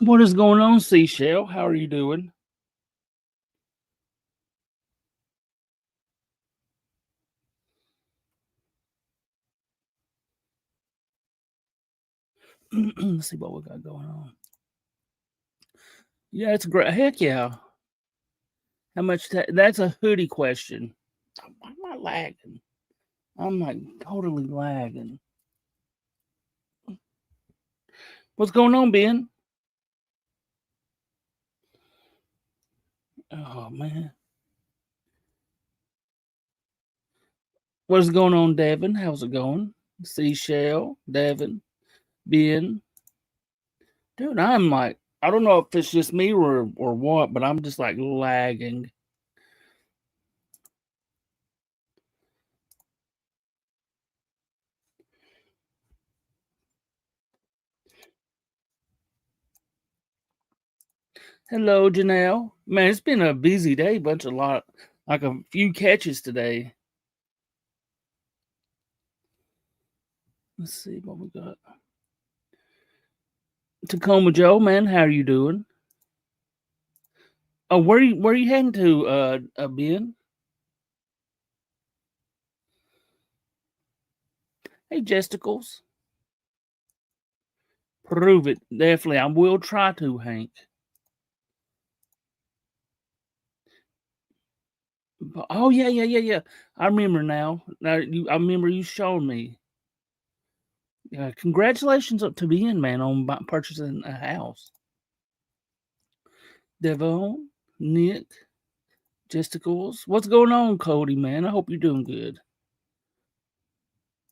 What is going on, Seashell? How are you doing? Let's see what we got going on. Yeah, it's great. Heck yeah. How much? That's a hoodie question. Why am I lagging? I'm like totally lagging. What's going on, Ben? Oh man. What's going on, Devin? How's it going? Seashell, Devin, Ben. Dude, I'm like, I don't know if it's just me or what, but I'm just like lagging. Hello, Janelle. Man, it's been a busy day, like a few catches today. Let's see what we got. Tacoma Joe, man, how are you doing? Oh, where you heading to, Ben? Hey, Jesticles. Prove it. Definitely. I will try to, Hank. Oh yeah. I remember now. I remember you showing me. Congratulations up to Ben, man, on purchasing a house. Devon, Nick, Justicles. What's going on, Cody, man? I hope you're doing good.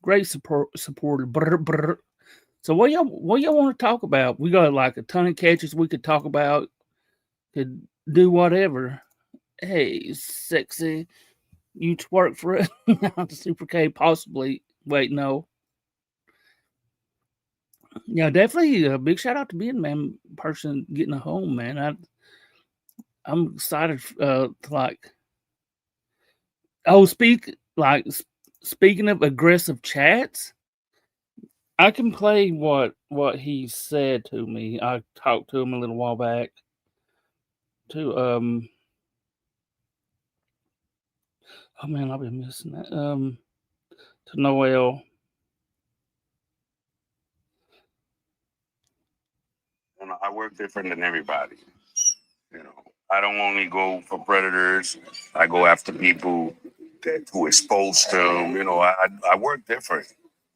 Great supporter. Brr, brr. So what y'all want to talk about? We got like a ton of catches we could talk about. Could do whatever. Hey, sexy. You twerk for it. Super K, possibly. Wait, no. Yeah, definitely a big shout out to being man person getting a home, man. I'm excited to like speak like speaking of aggressive chats, I can play what he said to me. I talked to him a little while back to oh man, I've been missing that. To Noel. I work different than everybody. I don't only go for predators. I go after people who expose them. I work different.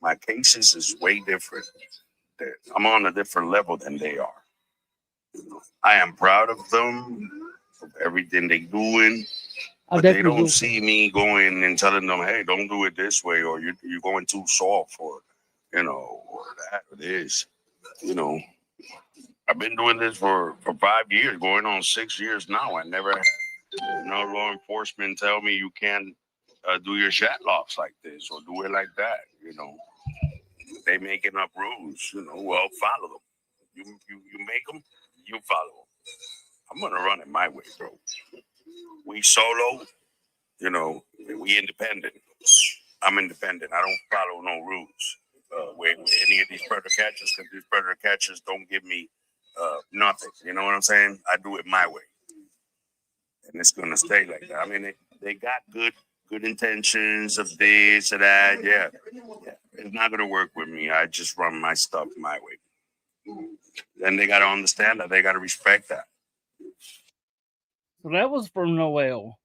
My cases is way different. I'm on a different level than they are. I am proud of them, of everything they doing, I but they definitely don't will. see me going and telling them, "Hey, don't do it this way," or "You're going too soft," or or that or this. You know, I've been doing this for 5 years, going on 6 years now. I never had no law enforcement tell me you can't do your chat locks like this or do it like that. They making up rules. Well, follow them. You make them, you follow them. I'm gonna run it my way, bro. We solo. We independent. I'm independent. I don't follow no rules. With any of these predator catchers, because these predator catchers don't give me nothing. You know what I'm saying? I do it my way, and it's gonna stay like that. I mean, they got good intentions of this or that. Yeah, it's not gonna work with me. I just run my stuff my way. Then they gotta understand that. They gotta respect that. So that was from Noel.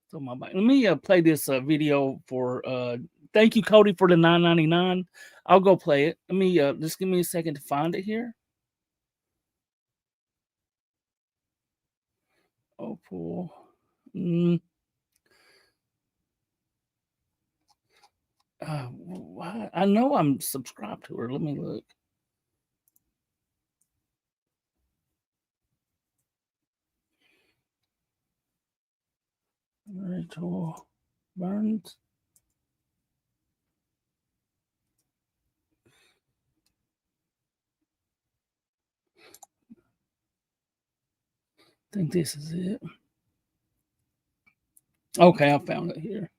So let me play this video for thank you, Cody, for the $9.99. I'll go play it. Let me just give me a second to find it here. Oh, cool. I know I'm subscribed to her. Let me look. Rachel Burns. I think this is it. Okay, I found it here.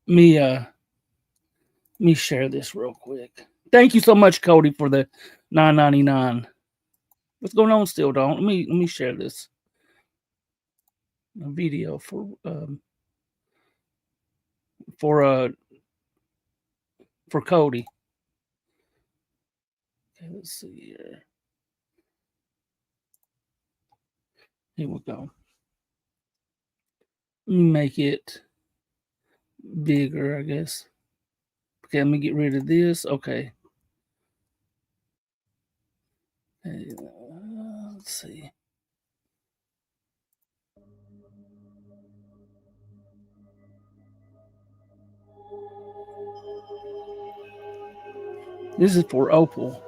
Me share this real quick. Thank you so much, Cody, for the $9.99. What's going on still, Dawn? Let me share this video for Cody. Okay, let's see here. Here we go. Let me make it bigger, I guess. Okay, let me get rid of this. Okay. Let's see. This is for Opal.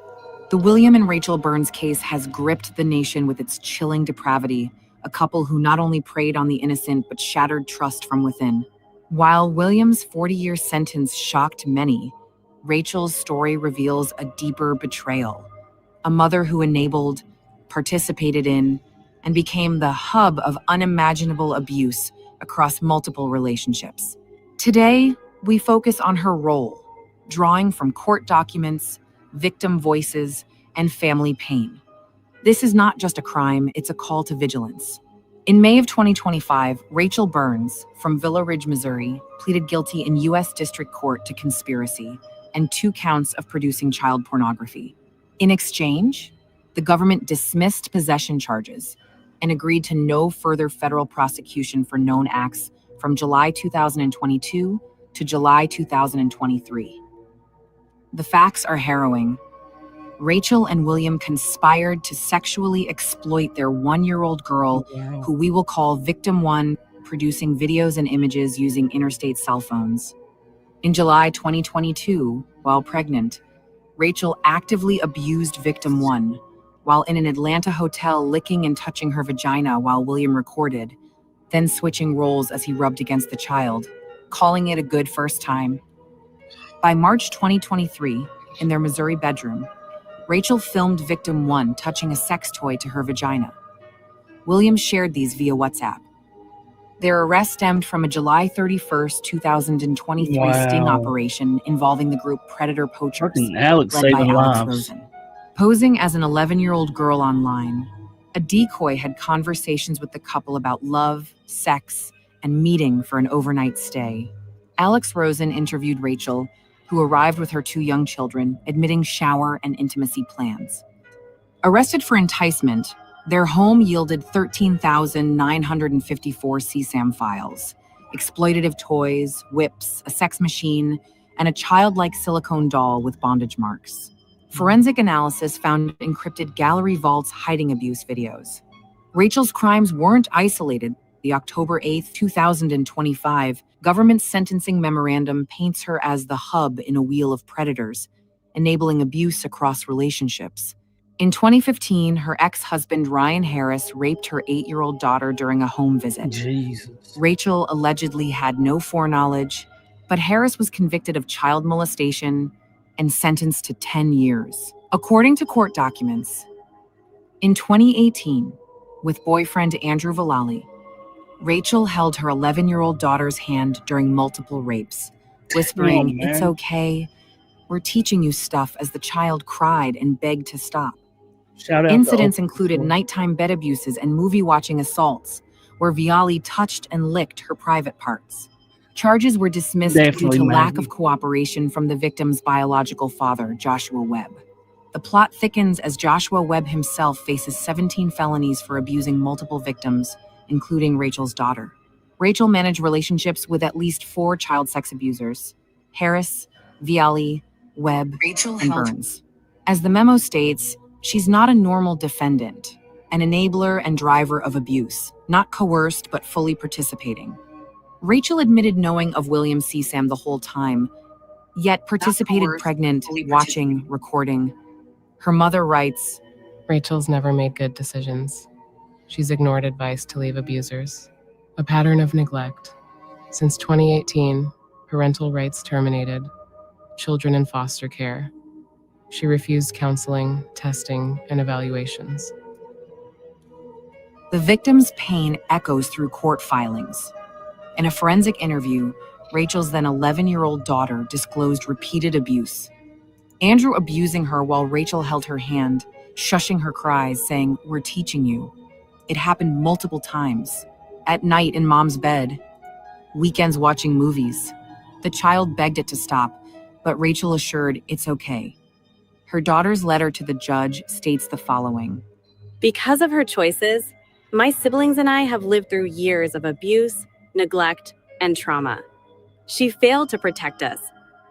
The William and Rachel Burns case has gripped the nation with its chilling depravity, a couple who not only preyed on the innocent but shattered trust from within. While William's 40-year sentence shocked many, Rachel's story reveals a deeper betrayal. A mother who enabled, participated in, and became the hub of unimaginable abuse across multiple relationships. Today, we focus on her role, drawing from court documents, victim voices, and family pain. This is not just a crime, it's a call to vigilance. In May of 2025, Rachel Burns, from Villa Ridge, Missouri, pleaded guilty in U.S. District Court to conspiracy and 2 counts of producing child pornography. In exchange, the government dismissed possession charges and agreed to no further federal prosecution for known acts from July 2022 to July 2023. The facts are harrowing. Rachel and William conspired to sexually exploit their 1-year-old girl, who we will call Victim 1, producing videos and images using interstate cell phones. In July 2022, while pregnant, Rachel actively abused Victim 1 while in an Atlanta hotel, licking and touching her vagina while William recorded, then switching roles as he rubbed against the child, calling it a good first time. By March 2023, in their Missouri bedroom, Rachel filmed Victim 1 touching a sex toy to her vagina. William shared these via WhatsApp. Their arrest stemmed from a July 31st, 2023 sting operation involving the group Predator Poachers, led by Alex Rosen. Posing as an 11-year-old girl online, a decoy had conversations with the couple about love, sex, and meeting for an overnight stay. Alex Rosen interviewed Rachel, who arrived with her 2 young children, admitting shower and intimacy plans. Arrested for enticement, their home yielded 13,954 CSAM files, exploitative toys, whips, a sex machine, and a childlike silicone doll with bondage marks. Forensic analysis found encrypted gallery vaults hiding abuse videos. Rachel's crimes weren't isolated. The October 8, 2025 government sentencing memorandum paints her as the hub in a wheel of predators, enabling abuse across relationships. In 2015, her ex-husband Ryan Harris raped her 8-year-old daughter during a home visit. Jesus. Rachel allegedly had no foreknowledge, but Harris was convicted of child molestation and sentenced to 10 years. According to court documents, in 2018, with boyfriend Andrew Vallali, Rachel held her 11-year-old daughter's hand during multiple rapes, whispering, "It's okay, we're teaching you stuff," as the child cried and begged to stop. Incidents included nighttime bed abuses and movie-watching assaults, where Vallali touched and licked her private parts. Charges were dismissed due to lack of cooperation from the victim's biological father, Joshua Webb. The plot thickens as Joshua Webb himself faces 17 felonies for abusing multiple victims, including Rachel's daughter. Rachel managed relationships with at least 4 child sex abusers: Harris, Vallali, Webb, and Burns. As the memo states, she's not a normal defendant, an enabler and driver of abuse, not coerced but fully participating. Rachel admitted knowing of William CSAM the whole time, yet participated pregnant, watching, recording. Her mother writes, "Rachel's never made good decisions. She's ignored advice to leave abusers. A pattern of neglect. Since 2018, parental rights terminated. Children in foster care. She refused counseling, testing, and evaluations." The victim's pain echoes through court filings. In a forensic interview, Rachel's then 11-year-old daughter disclosed repeated abuse. Andrew abusing her while Rachel held her hand, shushing her cries, saying, "We're teaching you." It happened multiple times. At night in mom's bed, weekends watching movies. The child begged it to stop, but Rachel assured it's okay. Her daughter's letter to the judge states the following: Because of her choices, my siblings and I have lived through years of abuse, neglect, and trauma. She failed to protect us,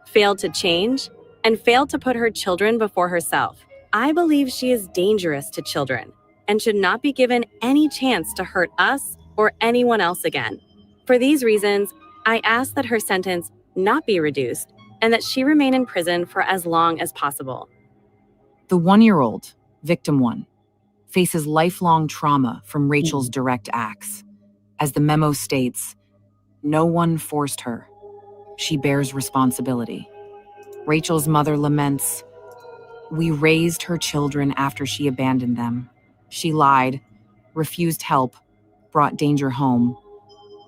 failed to change, and failed to put her children before herself. I believe she is dangerous to children and should not be given any chance to hurt us or anyone else again. For these reasons, I ask that her sentence not be reduced and that she remain in prison for as long as possible. The 1-year-old, victim 1, faces lifelong trauma from Rachel's direct acts. As the memo states, no one forced her. She bears responsibility. Rachel's mother laments, "We raised her children after she abandoned them. She lied, refused help, brought danger home."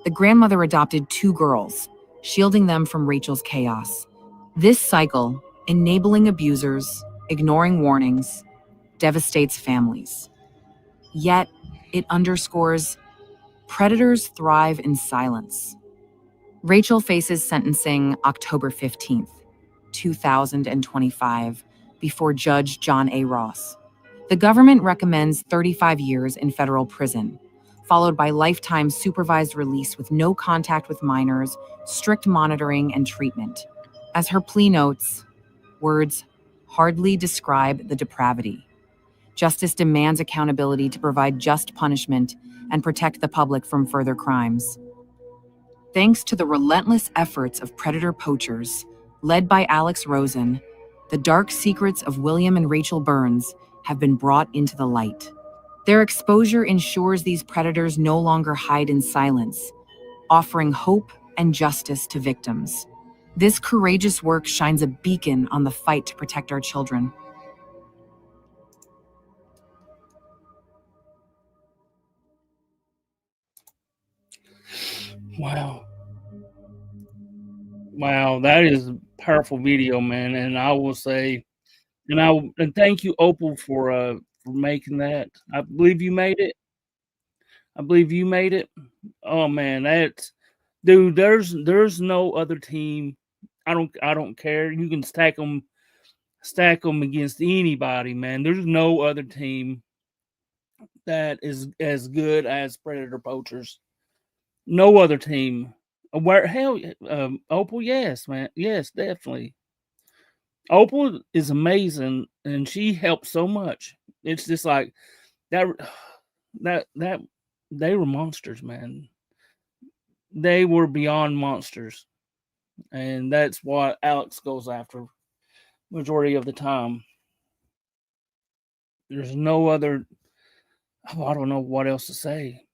The grandmother adopted 2 girls, shielding them from Rachel's chaos. This cycle, enabling abusers, ignoring warnings, devastates families. Yet, it underscores predators thrive in silence. Rachel faces sentencing October 15th, 2025, before Judge John A. Ross. The government recommends 35 years in federal prison, followed by lifetime supervised release with no contact with minors, strict monitoring, and treatment. As her plea notes, words hardly describe the depravity. Justice demands accountability to provide just punishment and protect the public from further crimes. Thanks to the relentless efforts of predator poachers, led by Alex Rosen, the dark secrets of William and Rachel Burns have been brought into the light. Their exposure ensures these predators no longer hide in silence, offering hope and justice to victims. This courageous work shines a beacon on the fight to protect our children. Wow. Wow, that is a powerful video, man. And I will say, and thank you, Opal, for making that. I believe you made it. I believe you made it. Oh man, that's dude. There's no other team. I don't care. You can stack them against anybody, man. There's no other team that is as good as Predator Poachers. No other team. Where hell, Opal? Yes, man. Yes, definitely. Opal is amazing, and she helps so much. It's just like that. That they were monsters, man. They were beyond monsters, and that's what Alex goes after majority of the time. There's no other. Oh, I don't know what else to say.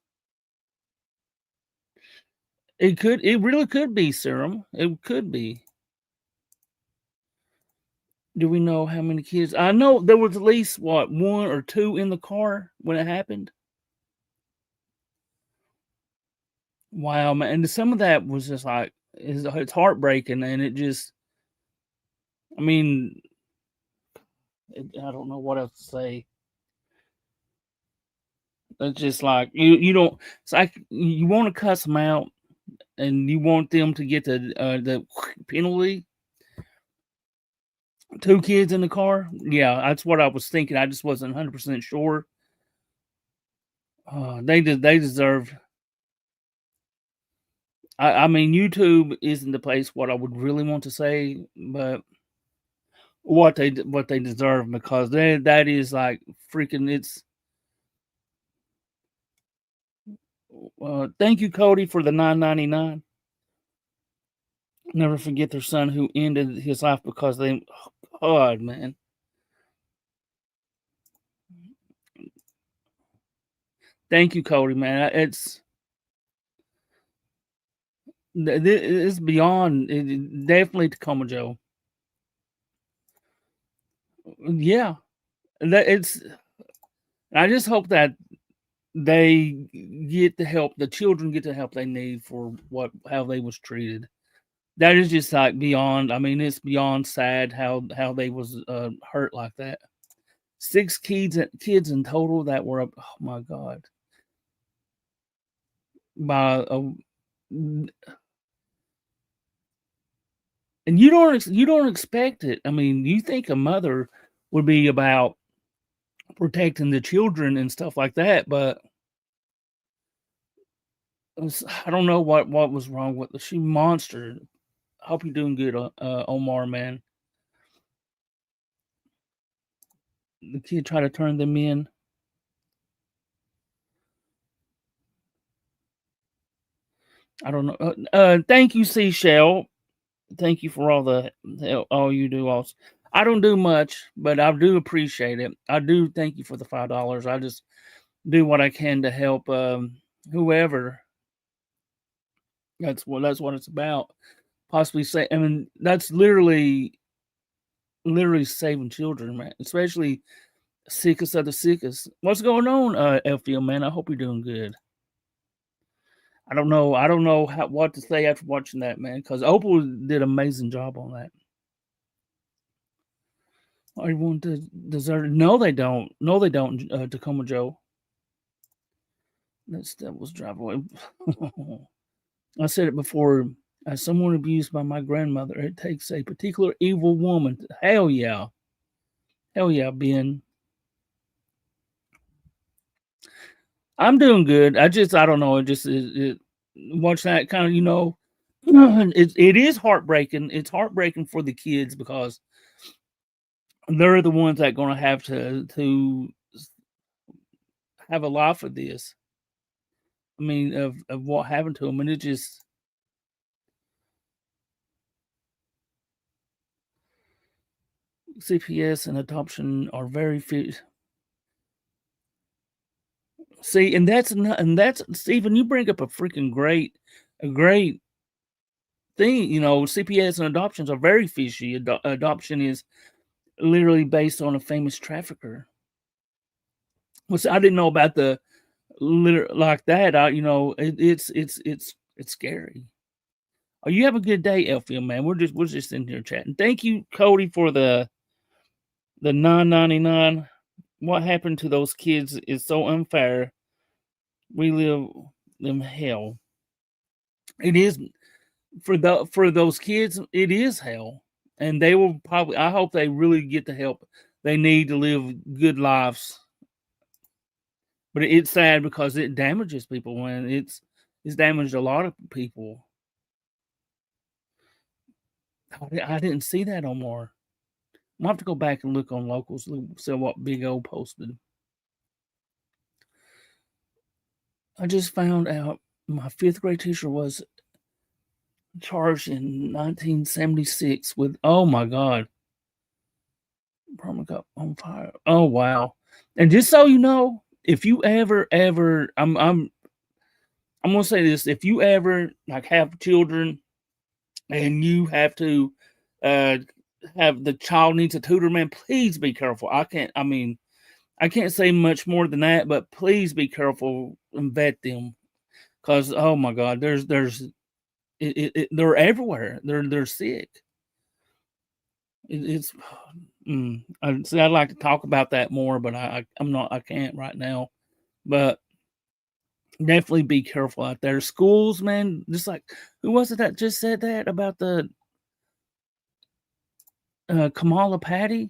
It really could be serum. It could be. Do we know how many kids? I know there was at least what 1 or 2 in the car when it happened. Wow, man! And some of that was just like it's heartbreaking, and it just. I mean, I don't know what else to say. It's just like you don't. It's like you want to cuss them out, and you want them to get the penalty. 2 kids in the car. Yeah, that's what I was thinking. I just wasn't 100% sure. They deserve. I mean, YouTube isn't the place what I would really want to say, but what they deserve because that is like freaking. It's. Thank you, Cody, for the $9.99. Never forget their son who ended his life because they. Oh, God, man. Thank you, Cody, man. It's beyond definitely Tacoma Joe. Yeah, that it's. I just hope that they get the help. The children get the help they need for how they was treated. that is just like beyond. I mean, it's beyond sad how they was hurt like that. 6 kids in total that were up. Oh my god! By and you don't expect it. I mean, you think a mother would be about protecting the children and stuff like that, but I don't know what was wrong with her. She monster. I hope you're doing good, Omar, man. The kid tried to turn them in. I don't know. Thank you, Seashell. Thank you for all you do. Also, I don't do much, but I do appreciate it. I do thank you for the $5. I just do what I can to help whoever. That's what it's about. Possibly say, I mean, that's literally saving children, man. Especially sickest of the sickest. What's going on, Elfield, man? I hope you're doing good. I don't know what to say after watching that, man, because Opal did an amazing job on that. Everyone deserve. No, they don't. No, they don't. Tacoma Joe. That was drive away. I said it before. As someone abused by my grandmother, it takes a particular evil woman. Hell yeah, Ben. I'm doing good. I don't know. Watch that kind of, it is heartbreaking. It's heartbreaking for the kids because they're the ones that going to have to have a life of this. I mean, of what happened to them, and it just. CPS and adoption are very few. See, and that's Stephen. You bring up a great thing. CPS and adoptions are very fishy. Adoption is literally based on a famous trafficker. Well, I didn't know about the like that. It's scary. Oh, you have a good day, Elfield, man. We're just in here chatting. Thank you, Cody, for the $9.99. What happened to those kids is so unfair. We live in hell. It is for those kids. It is hell, and they will probably. I hope they really get the help they need to live good lives. But it's sad because it damages people when it's damaged a lot of people. I didn't see that on more. I'm gonna have to go back and look on locals, see what Big O posted. I just found out my 5th grade teacher was charged in 1976 with, oh my god, Burma got on fire. Oh wow! And just so you know, if you ever, I'm gonna say this: if you ever like have children and you have to have the child needs a tutor, man, please be careful. I can't say much more than that, but please be careful and vet them, because oh my god, they're everywhere. They're sick. It's I'd like to talk about that more, but I'm not. I can't right now. But definitely be careful out there. Schools, man. Just like who was it that just said that about the Kamala Patty?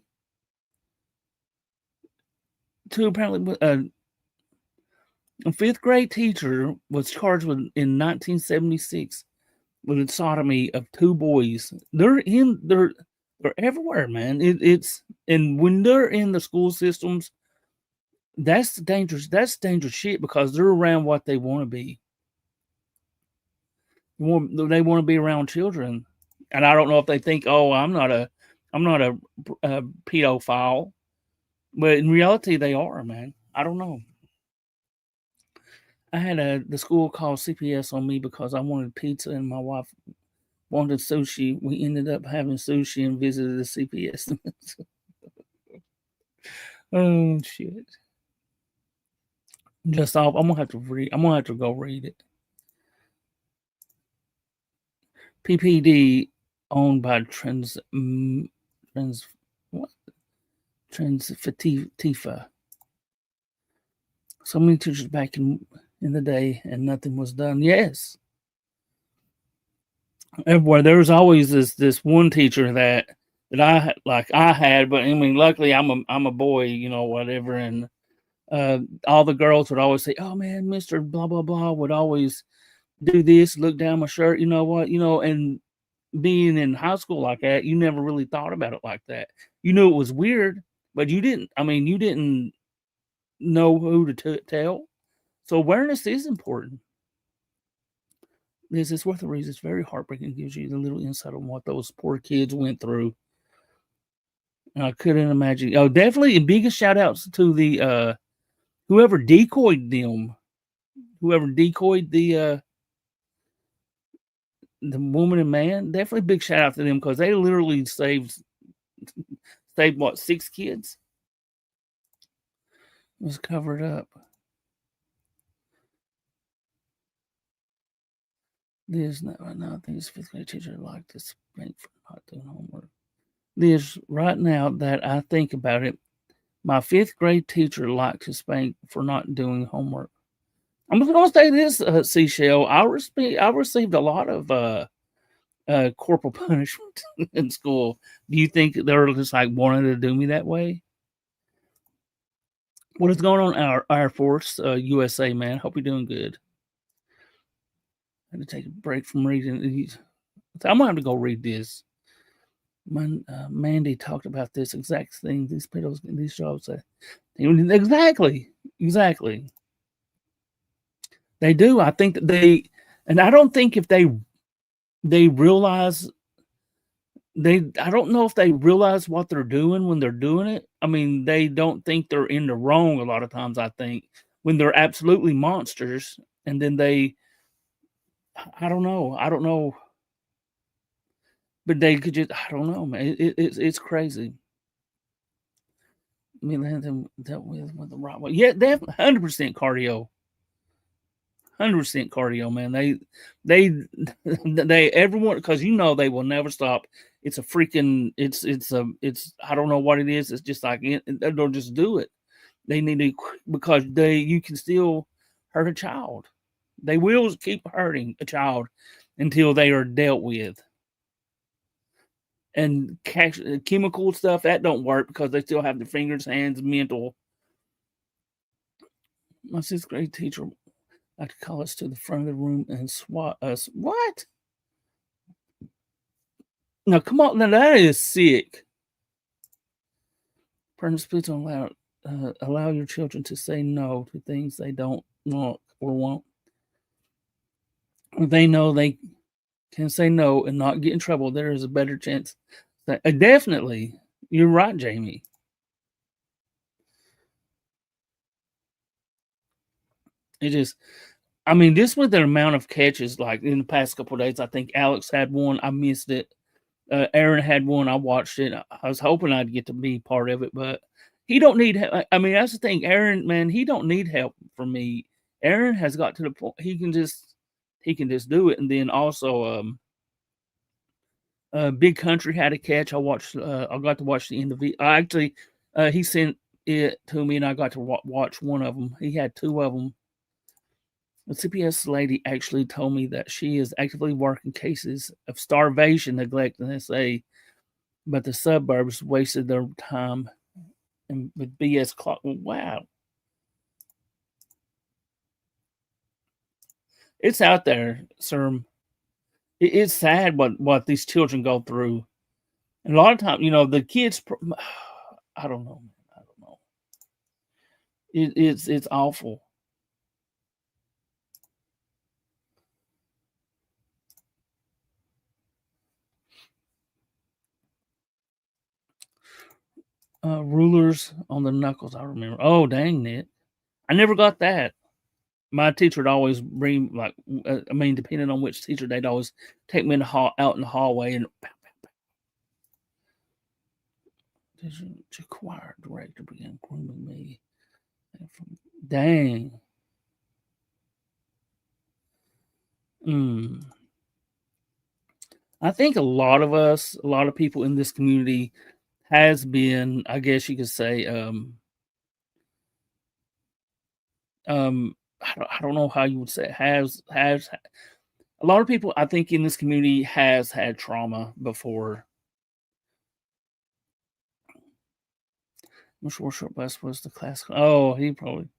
Two apparently a 5th grade teacher was charged with in 1976 with the sodomy of 2 boys. They're everywhere, man. It's and when they're in the school systems, that's dangerous. That's dangerous shit because they're around what they want to be. They want to be around children, and I don't know if they think, "Oh, I'm not a pedophile," but in reality, they are, man. I don't know. I had the school call CPS on me because I wanted pizza and my wife wanted sushi. We ended up having sushi and visited the CPS. Oh shit! Just off. I'm gonna have to go read it. PPD owned by Transfatifa. So many teachers back in the day, and nothing was done. Yes, everywhere there was always this one teacher that I had, but I mean, luckily I'm a boy, whatever, and all the girls would always say, "Oh man, Mister Blah blah blah," would always do this, look down my shirt, you know what, and being in high school like that, you never really thought about it like that. You knew it was weird, but you didn't. I mean, you didn't know who to tell. So awareness is important. This is worth the reason. It's very heartbreaking. It gives you a little insight on what those poor kids went through. And I couldn't imagine. Oh, definitely. And biggest shout outs to the whoever decoyed them, whoever decoyed the woman and man. Definitely big shout out to them because they literally saved what, 6 kids? It was covered up. Liz, no, I think it's 5th grade teacher like to spank for not doing homework. Liz, right now that I think about it, my 5th grade teacher liked to spank for not doing homework. I'm just going to say this, Seashell. I received a lot of corporal punishment in school. Do you think they're just like wanting to do me that way? What is going on, our Air Force USA, man? Hope you're doing good. I had to take a break from reading these. I'm gonna have to go read this. Mandy talked about this exact thing. These pedos, these shows. Exactly. They do. I think that and I don't think if they realize I don't know if they realize what they're doing when they're doing it. I mean, they don't think they're in the wrong a lot of times, I think, when they're absolutely monsters, and then I don't know. But they could just, I don't know, man. It's crazy. I mean, they dealt with the right way. Yeah, definitely 100% cardio. 100% cardio, man. They everyone, because they will never stop. It's a freaking, it's I don't know what it is. It's just like they'll just do it. They need to, because you can still hurt a child. They will keep hurting a child until they are dealt with. And chemical stuff, that don't work because they still have their fingers, hands, mental. My 6th grade teacher like to call us to the front of the room and swat us. What? Now, come on. Now, that is sick. Parents, please don't allow your children to say no to things they don't want or want. If they know they can say no and not get in trouble, there is a better chance. Definitely. You're right, Jamie. It just, I mean, this with the amount of catches, like in the past couple of days, I think Alex had one. I missed it. Aaron had one. I watched it. I was hoping I'd get to be part of it, but he don't need help. I mean, that's the thing. Aaron, man, he don't need help from me. Aaron has got to the point he can just do it. And then also, Big Country had a catch. I got to watch the end of it. He sent it to me, and I got to watch one of them. He had 2 of them. The CPS lady actually told me that she is actively working cases of starvation, neglect, and SA, but the suburbs wasted their time and with BS clock. Wow. It's out there, sir. It's sad what these children go through. And a lot of times, the kids, I don't know. It's awful. Rulers on the knuckles, I remember. Oh, dang it. I never got that. My teacher would always bring, depending on which teacher, they'd always take me out in the hallway and the choir director began grooming me. Dang. I think a lot of people in this community has been, I guess you could say, I don't know how you would say it, has a lot of people I think in this community has had trauma before. Which short bus was the class? Oh, he probably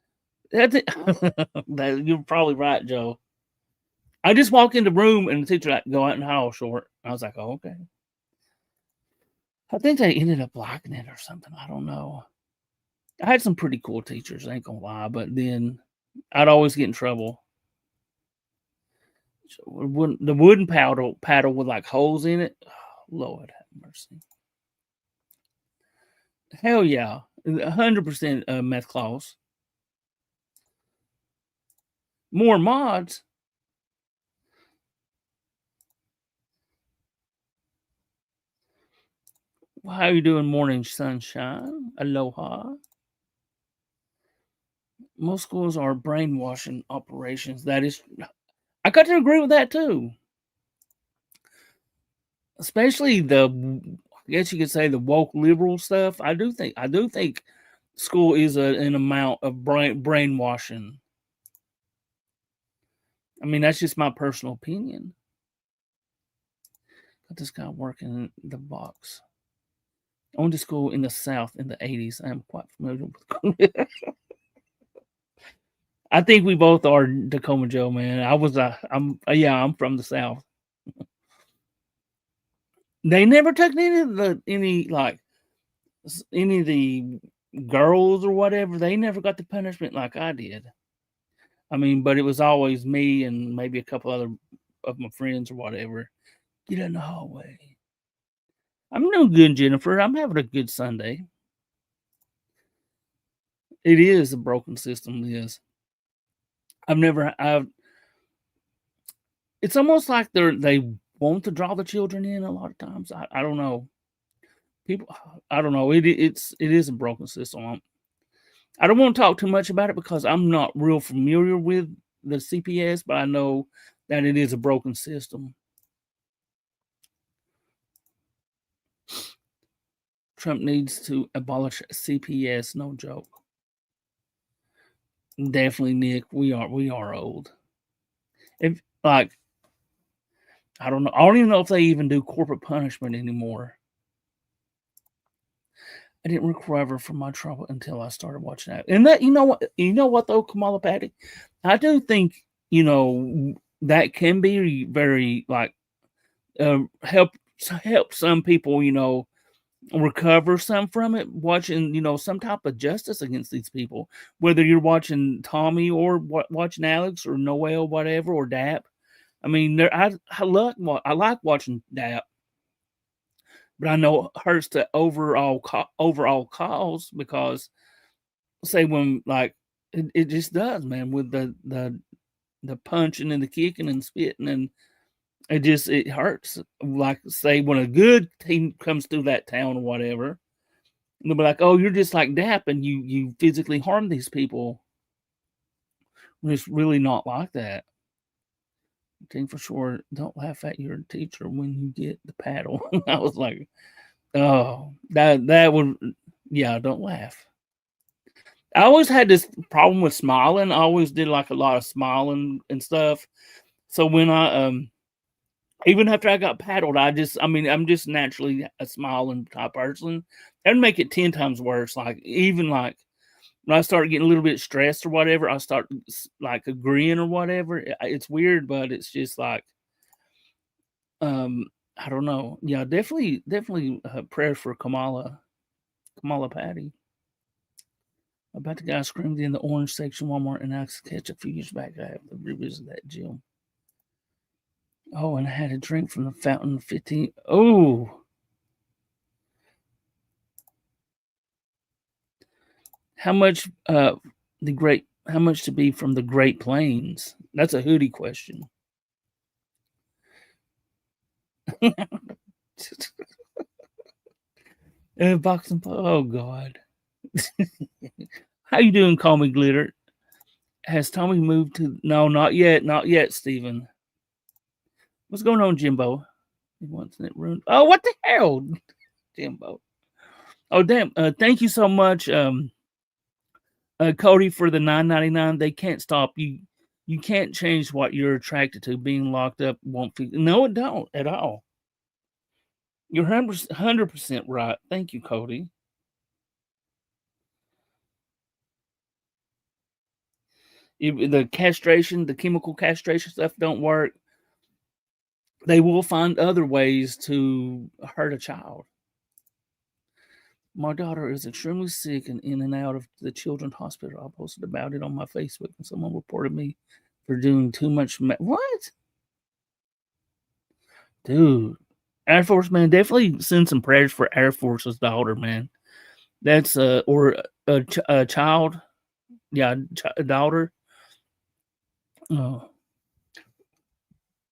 you're probably right, Joe. I just walk in the room and the teacher like go out in the hall short. I was like, oh, okay. I think they ended up liking it or something. I don't know. I had some pretty cool teachers, I ain't gonna lie, but then I'd always get in trouble. So the wooden paddle with like holes in it. Oh, Lord have mercy. Hell yeah. 100% meth clause. More mods. How you doing, morning sunshine? Aloha. Most schools are brainwashing operations. That is, I got to agree with that too. Especially I guess you could say the woke liberal stuff. I do think school is an amount of brainwashing. I mean, that's just my personal opinion. Got this guy working in the box. I went to school in the South in the 80s. I am quite familiar with I think we both are Tacoma Joe, man. I'm from the South. They never took any of the girls or whatever. They never got the punishment like I did. I mean, but it was always me and maybe a couple other of my friends or whatever. Get in the hallway. I'm doing good, Jennifer. I'm having a good Sunday. It is a broken system, yes. It's almost like they want to draw the children in a lot of times. I don't know. People, I don't know. It is a broken system. I don't want to talk too much about it because I'm not real familiar with the CPS, but I know that it is a broken system. Trump needs to abolish CPS. No joke. Definitely, Nick. We are old. If I don't know. I don't even know if they even do corporate punishment anymore. I didn't recover from my trouble until I started watching that. And that, you know what though, Kamala Patty, I do think that can be very like help some people recover some from it. Watching some type of justice against these people, whether you're watching Tommy or watching Alex or Noel, whatever, or Dap. I mean, I like watching Dap. But I know it hurts the overall cause because, say, when like it just does, man, with the punching and the kicking and spitting, and it hurts. Like, say, when a good team comes through that town or whatever, they'll be like, "Oh, you're just like Dap, and you physically harm these people." When it's really not like that. Thing for sure, don't laugh at your teacher when you get the paddle. I was like, oh, that would, yeah, don't laugh. I always had this problem with smiling. I always did like a lot of smiling and stuff. So when even after I got paddled, I'm just naturally a smiling type person. That'd make it 10 times worse. Like, even like when I start getting a little bit stressed or whatever, I start like agreeing or whatever. It's weird, but it's just like, I don't know. Yeah, definitely prayers for Kamala Patty. About the guy screamed in the orange section Walmart and I catch a few years back. I have to revisit that gym. Oh, and I had a drink from the fountain 15. Oh. How much how much to be from the Great Plains? That's a hoodie question. Boxing. Oh God. How you doing, Call Me Glitter? Has Tommy moved to? No, not yet, Stephen. What's going on, Jimbo? He wants it ruined. Oh, what the hell, Jimbo? Oh, damn. Thank you so much, Cody, for the $9.99. They can't stop you. You can't change what you're attracted to. Being locked up won't feel. No, it don't at all. You're 100% right. Thank you, Cody. If the castration, the chemical castration stuff don't work, they will find other ways to hurt a child. My daughter is extremely sick and in and out of the children's hospital. I posted about it on my Facebook, and someone reported me for doing too much. What? Dude. Air Force, man, definitely send some prayers for Air Force's daughter, man. That's, or a child. Yeah, a daughter. Oh.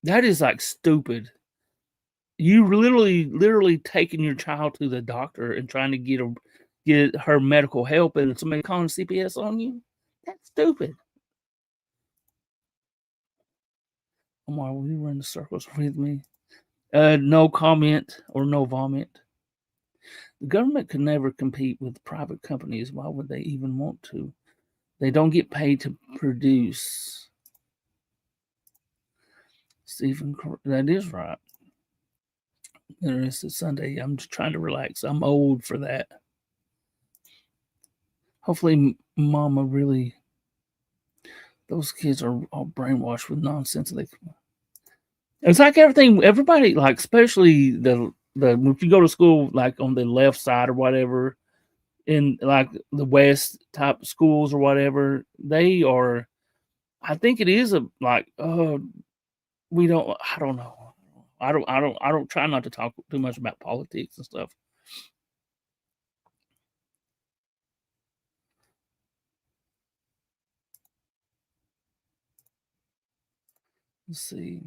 That is like stupid. You literally taking your child to the doctor and trying to get her medical help, and somebody calling CPS on you. That's stupid. Omar, will you run the circles with me? No comment or no vomit. The government could never compete with private companies. Why would they even want to? They don't get paid to produce. Stephen, that is right. It's a Sunday. I'm just trying to relax. I'm old for that. Hopefully, Mama really. Those kids are all brainwashed with nonsense. It's like everybody, like especially the if you go to school like on the left side or whatever, in like the West type schools or whatever, they are. I think it is I don't know. I don't try not to talk too much about politics and stuff. Let's see.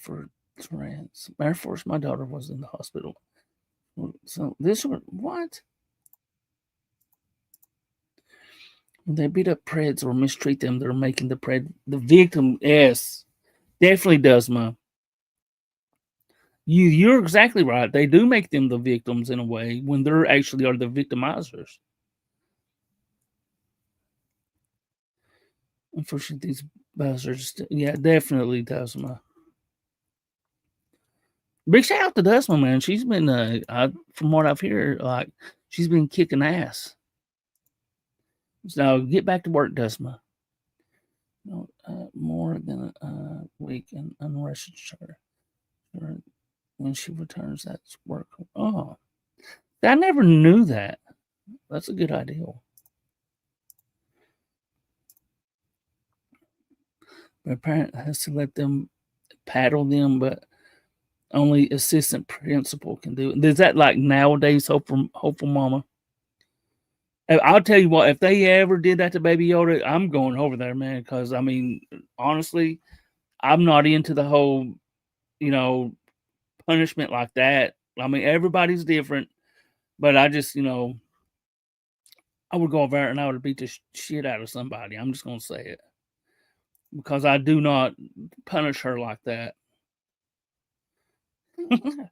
For France, Air Force. My daughter was in the hospital. So this one, what? When they beat up Preds or mistreat them, they're making the victim. Yes, definitely does, Ma. You're exactly right. They do make them the victims in a way when they're actually are the victimizers. Unfortunately, these buzzers, yeah, definitely does, Ma. Big shout out to Dusma, man. She's been, from what I've heard, like she's been kicking ass. So get back to work, Dusma. No, more than a week and unrested her. When she returns, that's work. Oh, I never knew that. That's a good idea. The parent has to let them paddle them, but only assistant principal can do it. Is that like nowadays, Hopeful Mama? I'll tell you what, if they ever did that to Baby Yoda, I'm going over there, man. Because I mean, honestly, I'm not into the whole, punishment like that. I mean, everybody's different, but I just, I would go over there and I would beat the shit out of somebody. I'm just gonna say it because I do not punish her like that. It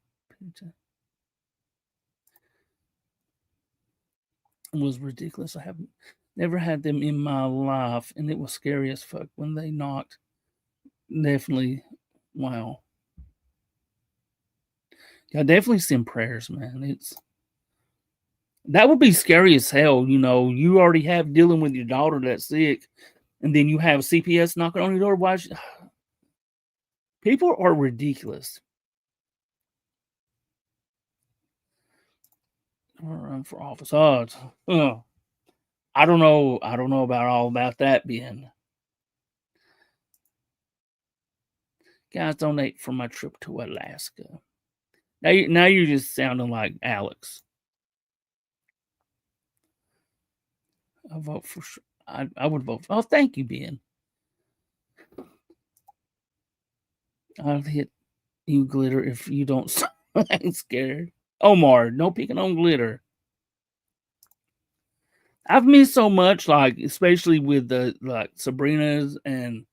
was ridiculous. I have never had them in my life, and it was scary as fuck when they knocked. Definitely, wow. Yeah, definitely send prayers, man. That would be scary as hell. You already have dealing with your daughter that's sick, and then you have CPS knocking on your door. Why? People are ridiculous. Run for office. I don't know. I don't know about that, Ben. Guys, donate for my trip to Alaska. Now you're just sounding like Alex. I vote for. I would vote. Oh, thank you, Ben. I'll hit you, Glitter, if you don't. I ain't scared. Omar, no picking on Glitter. I've missed so much, like especially with the like Sabrina's and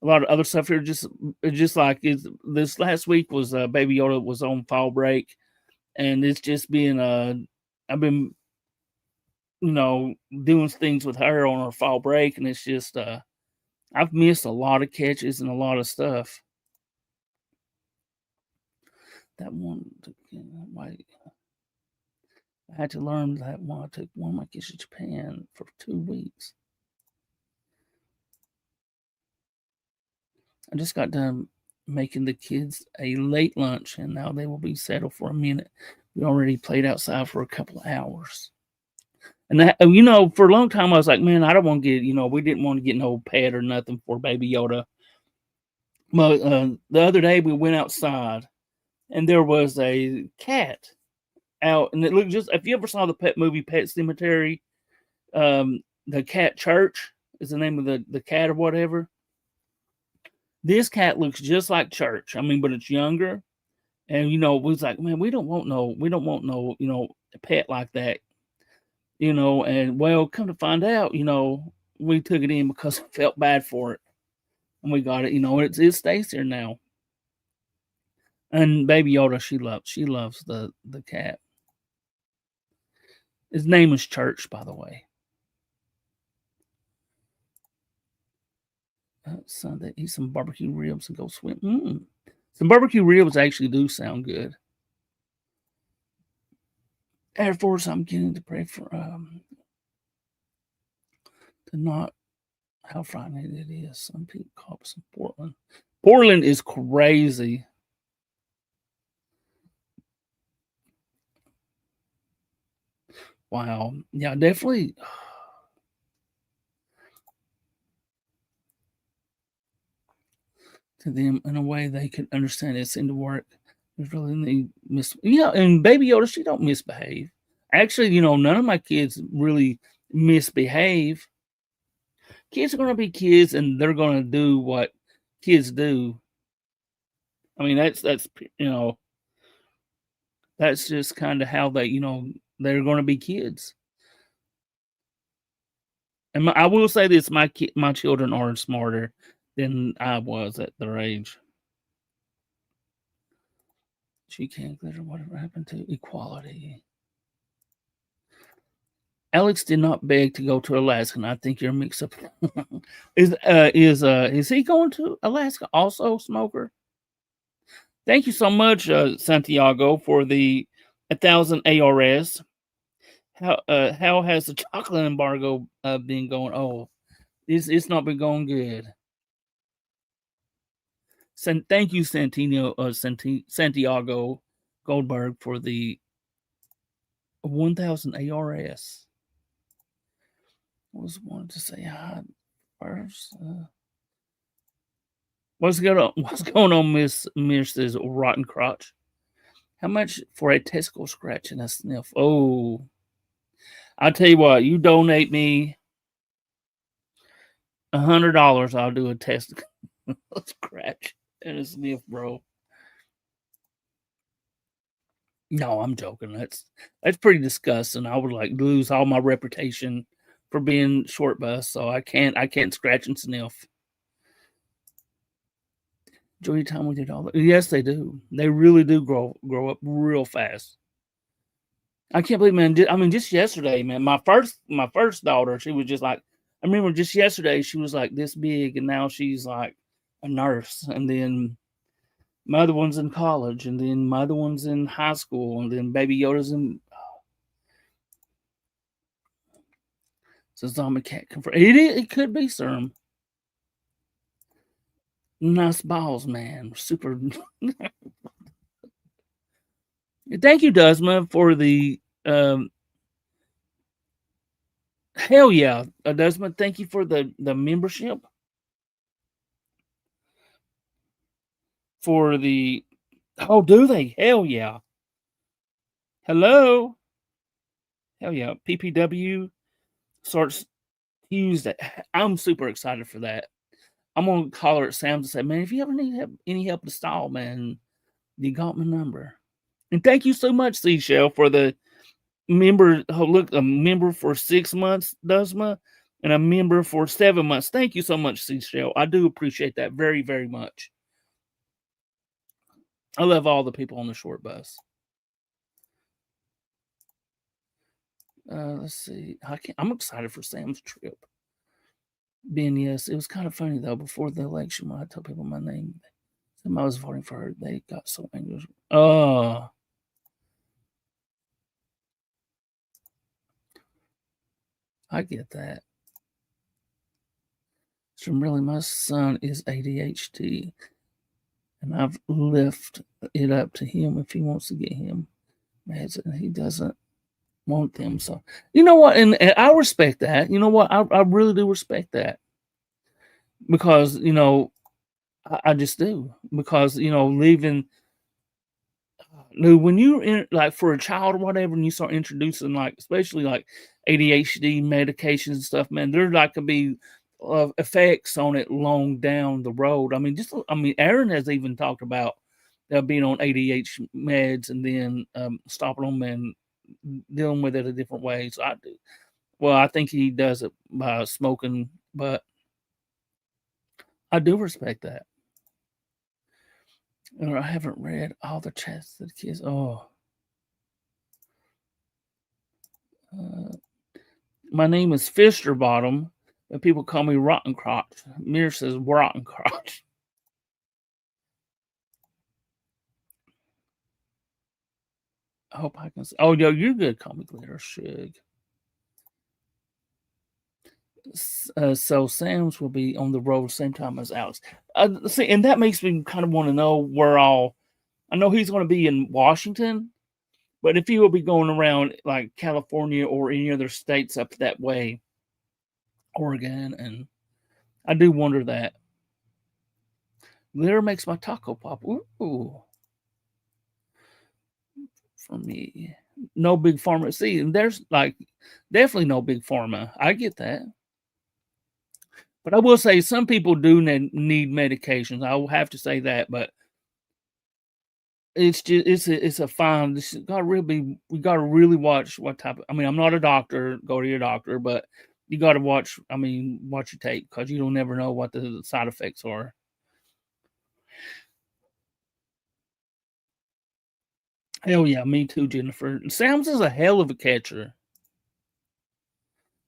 a lot of other stuff here. Just like this last week was Baby Yoda was on fall break, and it's just been I've been doing things with her on her fall break, and it's just I've missed a lot of catches and a lot of stuff. That one, I had to learn that one. I took one of my kids to Japan for 2 weeks. I just got done making the kids a late lunch, and now they will be settled for a minute. We already played outside for a couple of hours. And that, for a long time, I was like, man, I don't want to get, we didn't want to get no pet or nothing for Baby Yoda. But the other day we went outside, and there was a cat out, and it looked just, if you ever saw the pet movie Pet Cemetery, the cat Church is the name of the cat or whatever. This cat looks just like Church. I mean, but it's younger. And, we was like, man, we don't want no, a pet like that. And well, come to find out, we took it in because we felt bad for it. And we got it, it stays here now. And Baby Yoda, she loves the cat. His name is Church, by the way. Sunday, eat some barbecue ribs and go swim. Some barbecue ribs actually do sound good. Air Force, I'm getting to pray for to not how frightening it is. Some people call us in Portland. Portland is crazy. Wow. Yeah, definitely. To them in a way they could understand it seemed to work. There's really and Baby Yoda, she don't misbehave. Actually, none of my kids really misbehave. Kids are gonna be kids and they're gonna do what kids do. I mean, that's that's just kind of how they, they're gonna be kids. And I will say this: my children are smarter than I was at their age. She can't glitter. Whatever happened to equality? Alex did not beg to go to Alaska, and I think you're mixed up. Is he going to Alaska also, Smoker? Thank you so much, Santiago, for the 1,000 ARS. How has the chocolate embargo been going? Oh, it's not been going good. Thank you, Santiago Goldberg, for the 1,000 ARS. I was wanting to say hi first. What's going on, Mrs. Rotten Crotch? How much for a testicle scratch and a sniff? Oh, I'll tell you what. You donate me $100, I'll do a testicle scratch and a sniff, bro. No, I'm joking. That's pretty disgusting. I would lose all my reputation for being short bus, so I can't scratch and sniff. Enjoy your time with your dog. Yes, they do. They really do grow up real fast. I can't believe, man. I mean, just yesterday, man. My first daughter, she was just like, I remember just yesterday, she was like this big, and now she's like a nurse. And then my other one's in college, and then my other one's in high school, and then Baby Yoda's in. So zombie cat confirmed. It could be serum. Nice balls, man. Super. Thank you, Dusma, for the hell yeah, Dusma. Thank you for the membership. For the do they? Hell yeah. Hello. Hell yeah. PPW starts Tuesday. I'm super excited for that. I'm gonna call her at Sam's and say, man, if you ever need any help to stall, man, you got my number. And thank you so much, Seashell, for the member. Oh, look, a member for 6 months, Dusma. and a member for 7 months. Thank you so much, Seashell. I do appreciate that very, very much. I love all the people on the short bus. Let's see. I'm excited for Sam's trip. Ben, yes, it was kind of funny though. Before the election, when I told people my name, somebody was voting for her. They got so angry. Oh, I get that. So really, my son is ADHD, and I've left it up to him if he wants to get him meds, and he doesn't want them. So you know what, and I respect that. You know what, I really do respect that because I just do because leaving. No, when you're in like for a child or whatever, and you start introducing like especially like ADHD medications and stuff, man, there like could be effects on it long down the road. I mean, Aaron has even talked about being on ADHD meds and then stopping them and dealing with it a different way. So I do. Well, I think he does it by smoking, but I do respect that. Or I haven't read all the chats that the kids. Oh. My name is Fisterbottom, but people call me Rotten Crotch. Mir says Rotten Crotch. I hope I can. Oh, yo, you're good. Call me Glitter Shug. So Sam's will be on the road same time as Alex. See, and that makes me kind of want to know where all. I know he's going to be in Washington, but if he will be going around like California or any other states up that way, Oregon, and I do wonder that. Glitter makes my taco pop. Ooh. For me. No big pharma. See, there's like definitely no big pharma. I get that. But I will say some people do need medications. I will have to say that, but it's just it's a fine. This got we got to really watch what type of. I mean, I'm not a doctor. Go to your doctor, but you got to watch. I mean, what you take because you don't never know what the side effects are. Hell yeah, me too, Jennifer. Sam's is a hell of a catcher.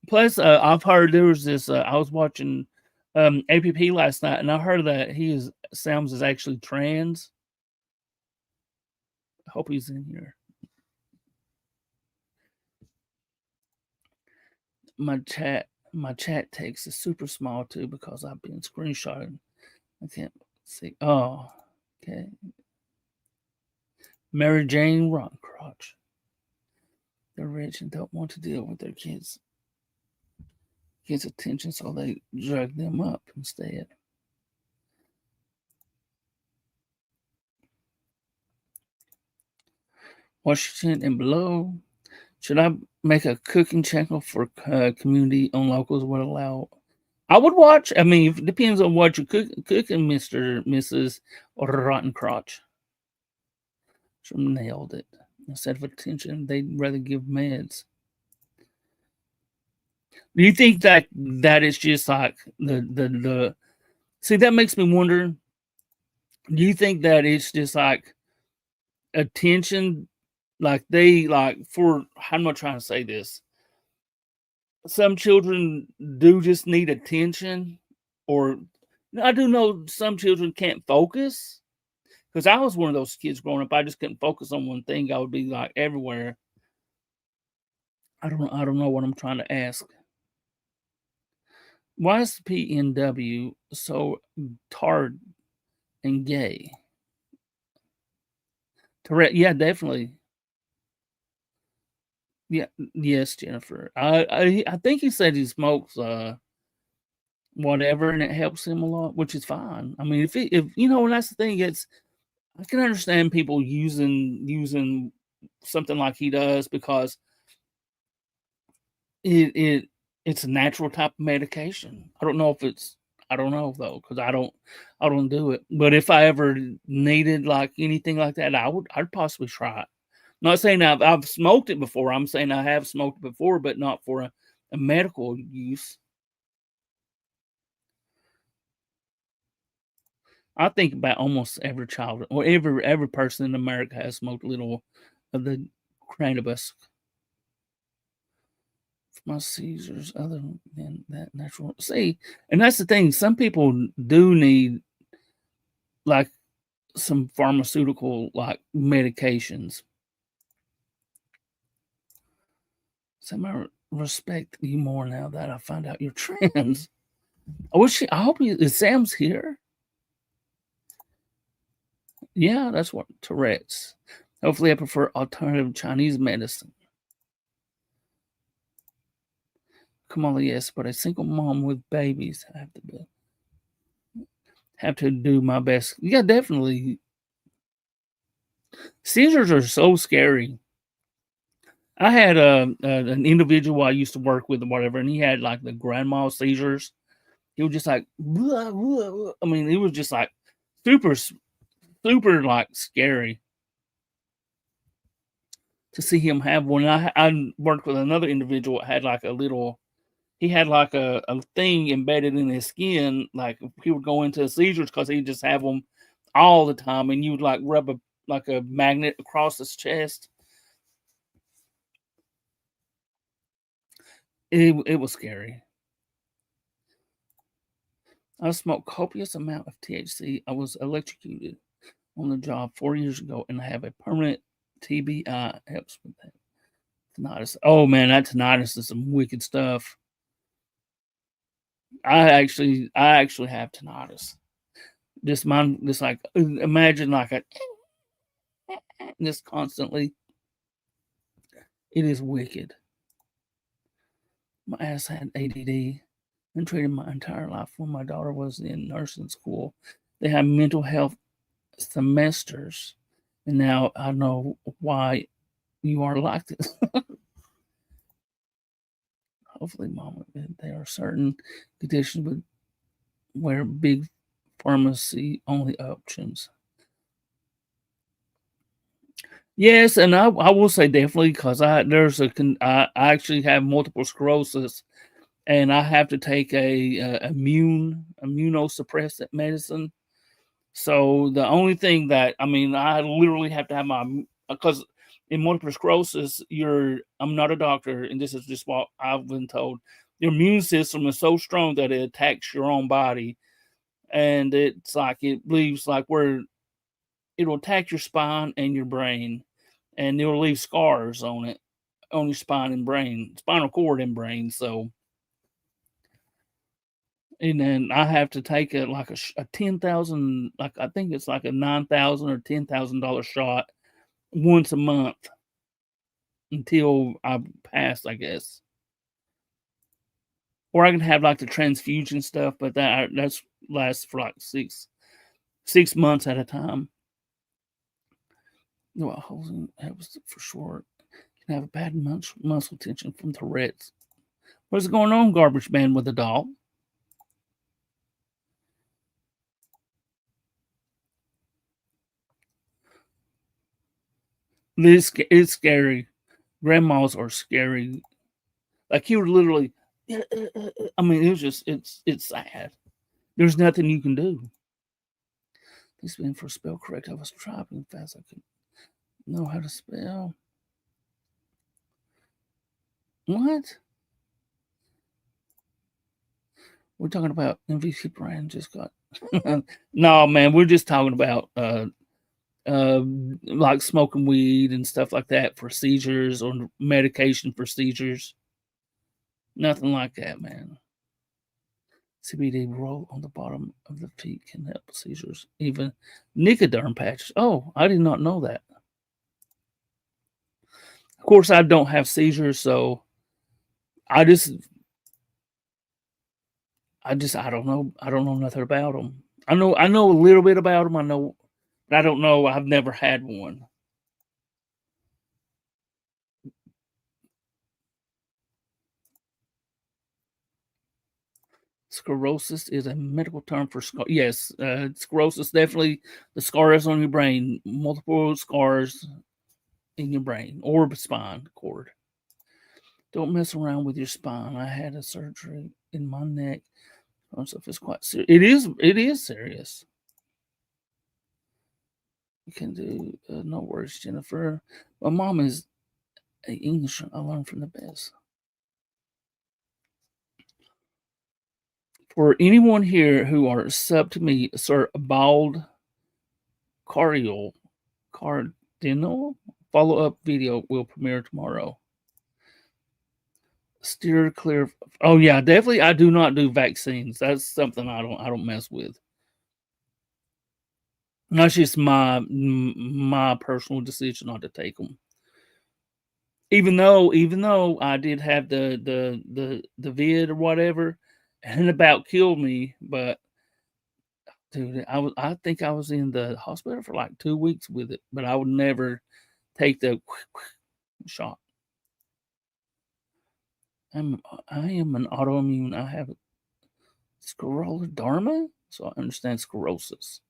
Plus, I've heard there was this. I was watching APP last night, and I heard that Sam's is actually trans. I hope he's in here. My chat text is super small too because I've been screenshotting. I can't see. Oh, okay. Mary Jane Rockcrotch. They're rich and don't want to deal with their kids' attention, so they drug them up instead. Washington and below. Should I make a cooking channel for community on locals would allow? I would watch. I mean, it depends on what you're cooking, Mr. Mrs. or Rotten Crotch. Nailed it. Instead of attention, they'd rather give meds. Do you think that is just like the see, that makes me wonder, do you think that it's just like attention, like they like for how am I trying to say this? Some children do just need attention, or I do know some children can't focus. Because I was one of those kids growing up, I just couldn't focus on one thing. I would be like everywhere. I don't know what I'm trying to ask. Why is PNW so tard and gay? Correct. Yeah, definitely. Yeah, yes, Jennifer. I think he said he smokes whatever, and it helps him a lot, which is fine. I mean, if and that's the thing. I can understand people using something like he does because it's a natural type of medication. I don't know though, because I don't do it. But if I ever needed like anything like that, I'd possibly try it. Not saying I've smoked it before. I'm saying I have smoked it before, but not for a medical use. I think about almost every child or every person in America has smoked a little of the cannabis. My seizures, other than that natural. See, and that's the thing. Some people do need like some pharmaceutical like medications. Some I respect you more now that I find out your trends. I hope is Sam's here. Yeah, that's what Tourette's. Hopefully, I prefer alternative Chinese medicine. Kamala, yes, but a single mom with babies have to do my best. Yeah, definitely. Seizures are so scary. I had an individual I used to work with or whatever, and he had like the grandma seizures. He was just like, blah, blah, blah. I mean, it was just like super, super like scary to see him have one. I worked with another individual that had like he had like a thing embedded in his skin. Like he would go into seizures because he'd just have them all the time, and you would like rub like a magnet across his chest. It was scary. I smoked copious amount of THC. I was electrocuted on the job 4 years ago, and I have a permanent TBI. Helps with that. Tinnitus. Oh man, that tinnitus is some wicked stuff. I actually have tinnitus. Just like imagine like a just constantly. It is wicked. My ass had ADD and treated my entire life when my daughter was in nursing school. They had mental health semesters, and now I know why you are like this. Hopefully, Mama, there are certain conditions where big pharmacy only options. Yes, and I will say definitely because I actually have multiple sclerosis, and I have to take a immunosuppressant medicine. So the only thing that I mean, I literally have to have my because in multiple sclerosis, I'm not a doctor, and this is just what I've been told. Your immune system is so strong that it attacks your own body, and it's like it leaves like where it'll attack your spine and your brain, and it'll leave scars on it, on your spine and brain, spinal cord and brain. So, and then I have to take a 10,000, like I think it's like a 9,000 or $10,000 shot once a month until I pass, I guess. Or I can have like the transfusion stuff, but that's lasts for like 6 months at a time. Well, that was for sure. Can have a bad muscle tension from Tourette's. What's going on, garbage man with a dog? This is scary. Grandmas are scary. Like you were literally. I mean, it was just it's sad. There's nothing you can do. This being for spell correct. I was typing fast. I could know how to spell. What? We're talking about MVC brand just got. No, man, we're just talking about like smoking weed and stuff like that for seizures or medication for seizures. Nothing like that, man. CBD roll on the bottom of the feet can help seizures. Even Nicoderm patches. Oh, I did not know that. Of course, I don't have seizures, so I don't know. I don't know nothing about them. I know a little bit about them. But I don't know. I've never had one. Sclerosis is a medical term for yes, sclerosis definitely the scars on your brain, multiple scars in your brain or spine cord. Don't mess around with your spine. I had a surgery in my neck. So it's quite serious. It is serious. can do no worries, Jennifer. My mom is an English. I learned from the best. For anyone here who are sub to me, Sir Bald Cardinal follow-up video will premiere tomorrow. Steer clear. Oh yeah, definitely. I do not do vaccines. That's something I don't mess with. That's just my personal decision not to take them. Even though I did have the vid or whatever, and it about killed me, but dude, I think I was in the hospital for like 2 weeks with it, but I would never take the shot. I am an autoimmune. I have scleroderma, so I understand sclerosis.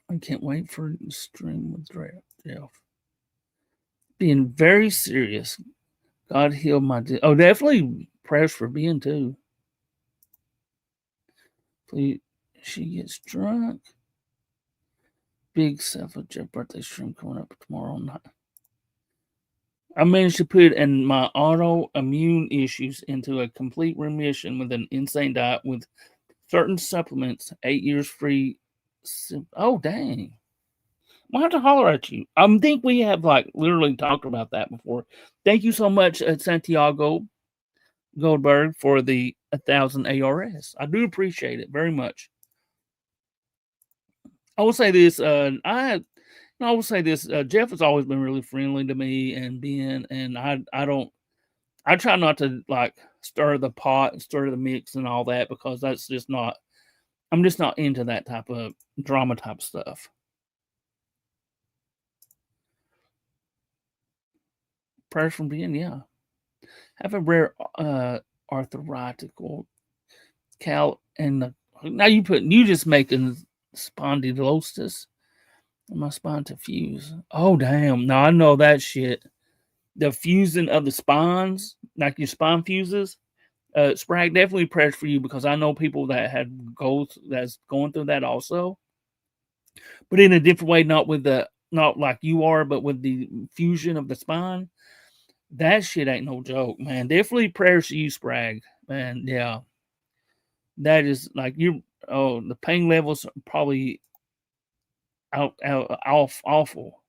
I can't wait for the stream with Jeff. Being very serious. God heal my. Oh, definitely prayers for being too. Please, she gets drunk. Big self a Jeff birthday stream coming up tomorrow night. I managed to put in my autoimmune issues into a complete remission with an insane diet with certain supplements, 8 years free. Oh, dang. I'll have to holler at you. I think we have like literally talked about that before. Thank you so much, Santiago Goldberg, for the 1,000 ARS. I do appreciate it very much. I will say this. I will say this. Jeff has always been really friendly to me and Ben, and I try not to like stir the pot and stir the mix and all that because that's just not. I'm just not into that type of drama type stuff. Prayers from Ben, yeah. Have a rare arthritical cal and now you just making spondylosis. My spine to fuse. Oh damn! No, I know that shit. The fusing of the spines, like your spine fuses. Sprag, definitely prayers for you because I know people that that's going through that also, but in a different way, not like you are, but with the fusion of the spine. That shit ain't no joke, man. Definitely prayers to you, Sprag, man. Yeah, that is like the pain levels are probably awful.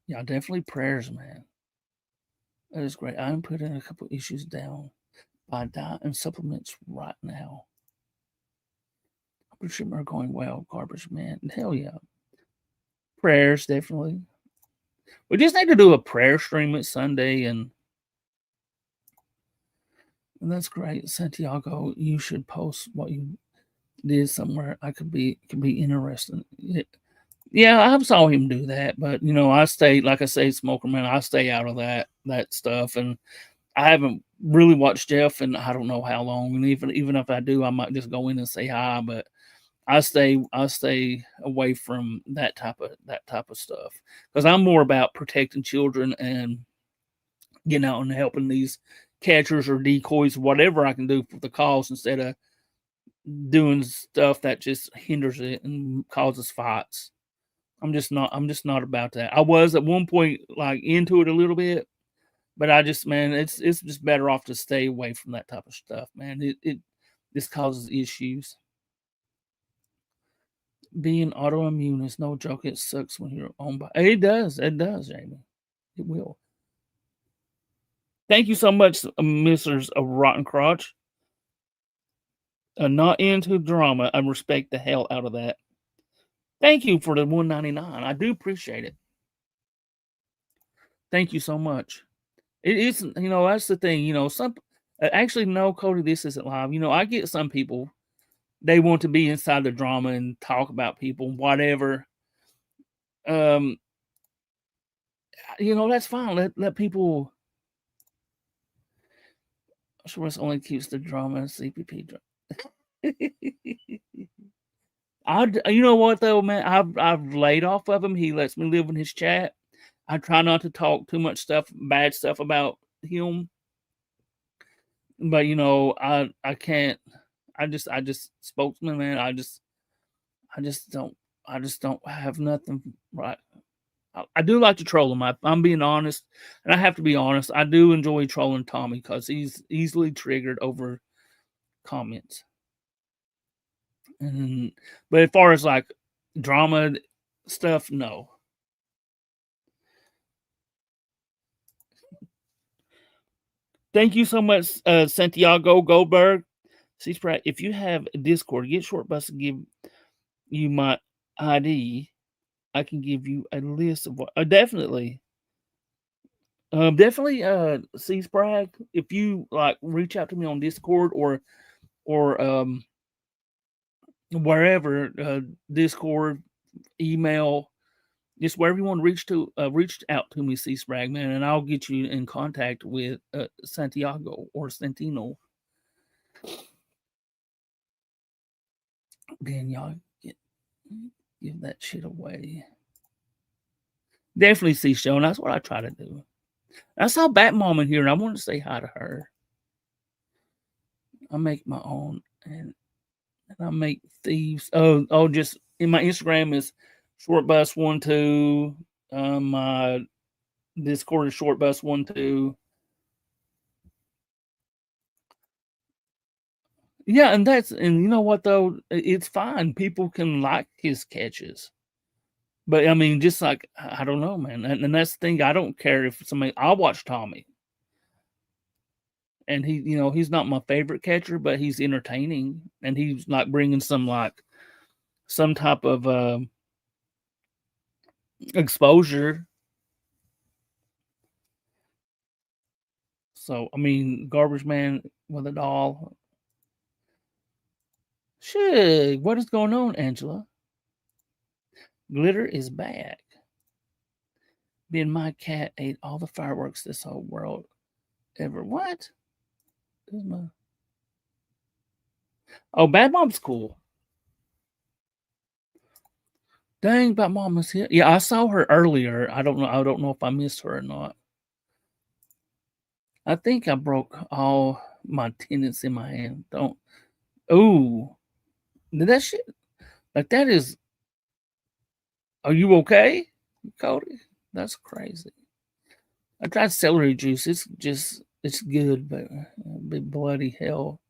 Yeah, definitely prayers, man. That is great. I'm putting a couple issues down by diet and supplements right now. I'm sure are going well, garbage man. Hell yeah. Prayers, definitely. We just need to do a prayer stream at Sunday and that's great. Santiago, you should post what you did somewhere. I could be interesting. Yeah, I saw him do that, but I stay, like I say, smoker man. I stay out of that stuff, and I haven't really watched Jeff in I don't know how long. And even if I do, I might just go in and say hi. But I stay away from that type of stuff because I'm more about protecting children and getting out and helping these catchers or decoys, whatever I can do for the cause instead of doing stuff that just hinders it and causes fights. I'm just not about that. I was at one point like into it a little bit, but I just man, it's just better off to stay away from that type of stuff, man. It this causes issues. Being autoimmune is no joke. It sucks when you're on by. It does, Jamie. It will. Thank you so much, Mrs. Rotten Crotch. Not into drama. I respect the hell out of that. Thank you for the $1.99. I do appreciate it. Thank you so much. It isn't, that's the thing, some actually no, Cody, this isn't live. I get some people, they want to be inside the drama and talk about people, whatever. That's fine. Let people. Schwartz only keeps the drama and CPP drama. You know what though, man? I've laid off of him. He lets me live in his chat. I try not to talk too much bad stuff about him. But I can't. I just spokesman, man. I just don't have nothing right. I do like to troll him. I'm being honest, and I have to be honest. I do enjoy trolling Tommy because he's easily triggered over comments. But as far as like drama stuff, no. Thank you so much, Santiago Goldberg. See, if you have a Discord, get Short Bus and give you my ID. I can give you a list of what. Definitely. C Sprag, if you like reach out to me on Discord or wherever, Discord, email, just wherever you want to reach out to me, C Sprag, man, and I'll get you in contact with Santiago or Santino. Then y'all give that shit away. Definitely see show, and that's what I try to do. I saw Bat Mom in here, and I wanted to say hi to her. I make my own, and I make thieves. Just in my Instagram is shortbus12. My Discord is shortbus12. Yeah, and you know what though? It's fine. People can like his catches. But I mean, just like I don't know, man. And that's the thing. I don't care if I'll watch Tommy. And he's not my favorite catcher, but he's entertaining, and he's like bringing some type of exposure. So I mean, Garbage Man with a doll. Shit, what is going on, Angela? Glitter is back. Then my cat ate all the fireworks this whole world ever. What? Oh, Bad Mom's cool. Dang, Bad Mom is here. Yeah, I saw her earlier. I don't know if I missed her or not. I think I broke all my tendons in my hand. Ooh. Did that shit like that is. Are you okay, Cody? That's crazy. I tried celery juice. It's good, but big bloody hell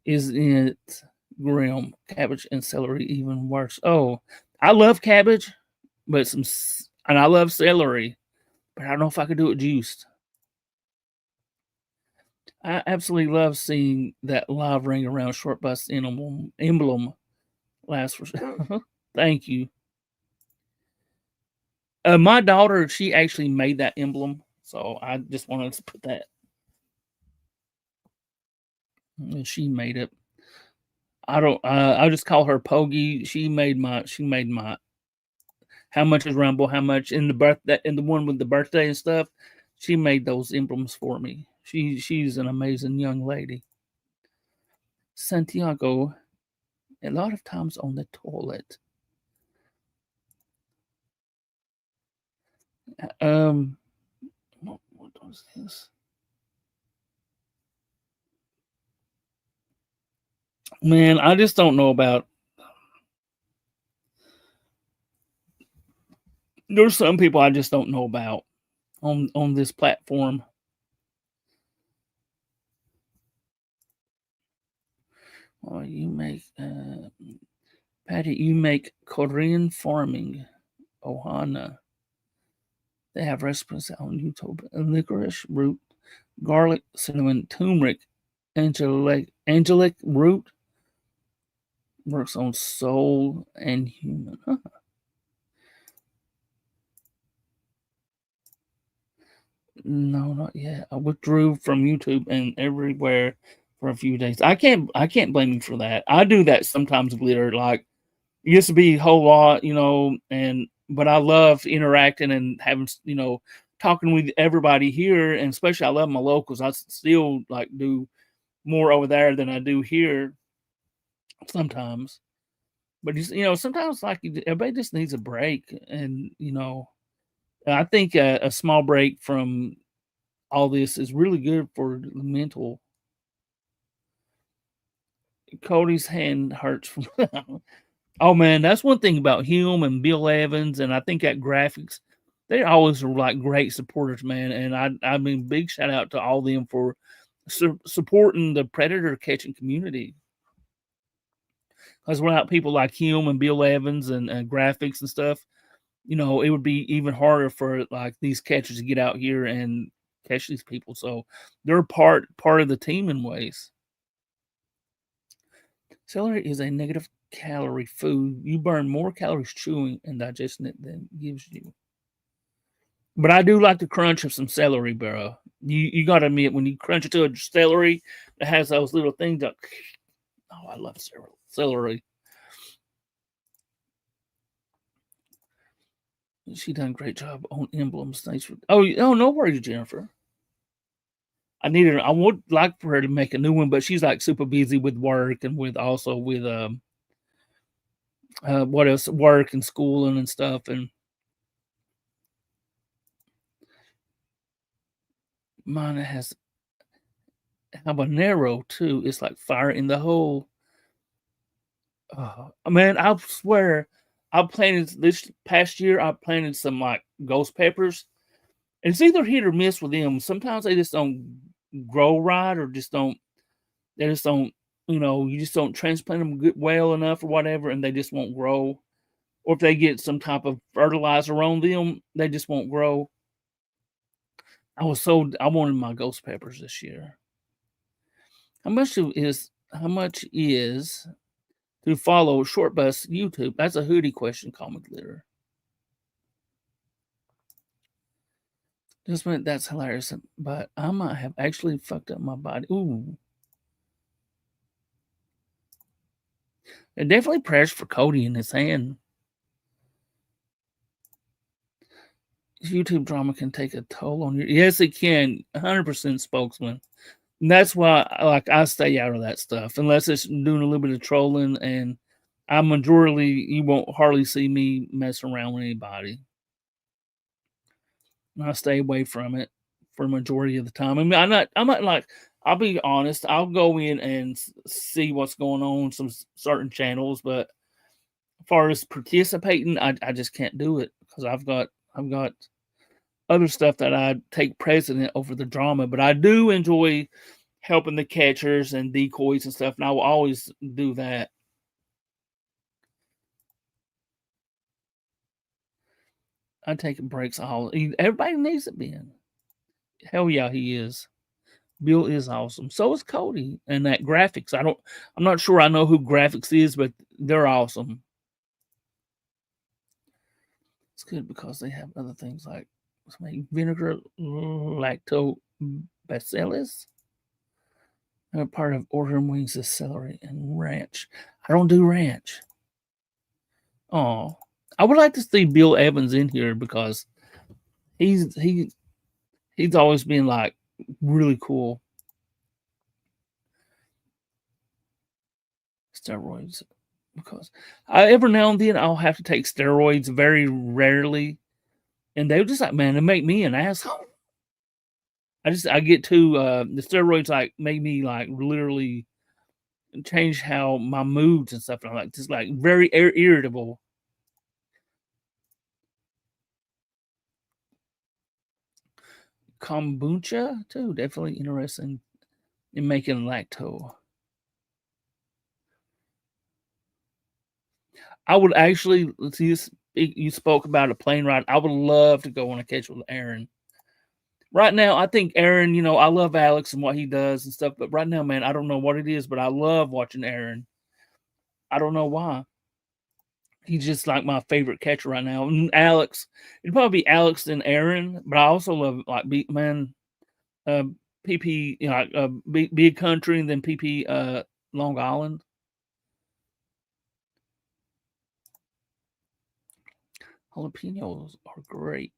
is in it. Grim cabbage and celery even worse. Oh, I love cabbage, and I love celery, but I don't know if I could do it juiced. I absolutely love seeing that live ring around Short Bus emblem last. Thank you. My daughter, she actually made that emblem, so I just wanted to put that. She made it. I don't. I just call her Pogie. She made my. How much is Rumble? How much in the one with the birthday and stuff? She made those emblems for me. She's an amazing young lady. Santiago, a lot of times on the toilet. What was this? Man, I just don't know about. There's some people I just don't know about on this platform. Oh, you make Patty, you make Korean farming ohana. They have recipes on YouTube. Licorice root, garlic, cinnamon, turmeric, angelic root. Works on soul and human. Huh. No, not yet. I withdrew from YouTube and everywhere for a few days. I can't blame you for that. I do that sometimes, Glitter. Like it used to be a whole lot, but I love interacting and having, talking with everybody here, and especially I love my locals. I still like do more over there than I do here sometimes. But sometimes like everybody just needs a break, and I think a small break from all this is really good for the mental. Cody's hand hurts from. Oh man, that's one thing about him and Bill Evans, and I think at graphics, they always were like great supporters, man. And I mean, big shout out to all of them for supporting the predator catching community. Because without people like him and Bill Evans and graphics and stuff, it would be even harder for like these catchers to get out here and catch these people. So they're part of the team in ways. Celery is a negative calorie food. You burn more calories chewing and digesting it than it gives you. But I do like the crunch of some celery, bro. You got to admit, when you crunch it to a celery that has those little things that, oh, I love celery. She done a great job on emblems. Thanks for. Oh, no worries, Jennifer. I would like for her to make a new one, but she's like super busy with work and with what else, work and schooling and stuff. And mine has habanero too. It's like fire in the hole. Man, I swear, I planted this past year. I planted some like ghost peppers. It's either hit or miss with them. Sometimes they just don't grow right, or just don't. They just don't. You just don't transplant them well enough or whatever, and they just won't grow. Or if they get some type of fertilizer on them, they just won't grow. I wanted my ghost peppers this year. How much is to follow Short Bus YouTube? That's a hoodie question, comment glitter. Just meant that's hilarious, but I might have actually fucked up my body. Ooh. It definitely prayers for Cody in his hand. YouTube drama can take a toll on you. Yes, it can. 100% spokesman. And that's why, I stay out of that stuff unless it's doing a little bit of trolling. And you won't hardly see me messing around with anybody. And I stay away from it for a majority of the time. I mean, I'll be honest. I'll go in and see what's going on some certain channels, but as far as participating, I just can't do it because I've got other stuff that I take precedent over the drama. But I do enjoy helping the catchers and decoys and stuff, and I will always do that. I take breaks all. Everybody needs it, Ben. Hell yeah, he is. Bill is awesome. So is Cody. And that graphics. I'm not sure I know who graphics is, but they're awesome. It's good because they have other things like vinegar, lactobacillus. I'm a part of ordering wings of celery and ranch. I don't do ranch. Oh, I would like to see Bill Evans in here because he's always been like really cool. Steroids, because every now and then I'll have to take steroids, very rarely, and they're just like, man, they make me an asshole. I get too the steroids like make me like literally change how my moods and stuff. And I'm like just like very irritable. Kombucha too, definitely interesting in making lacto. I would actually see this. You spoke about a plane ride. I would love to go on a catch with Aaron. Right now, I think Aaron, I love Alex and what he does and stuff, but right now, man, I don't know what it is, but I love watching Aaron. I don't know why. He's just like my favorite catcher right now. And Alex, it'd probably be Alex and Aaron, but I also love like PP, Big Country, and then PP Long Island. Jalapenos are great.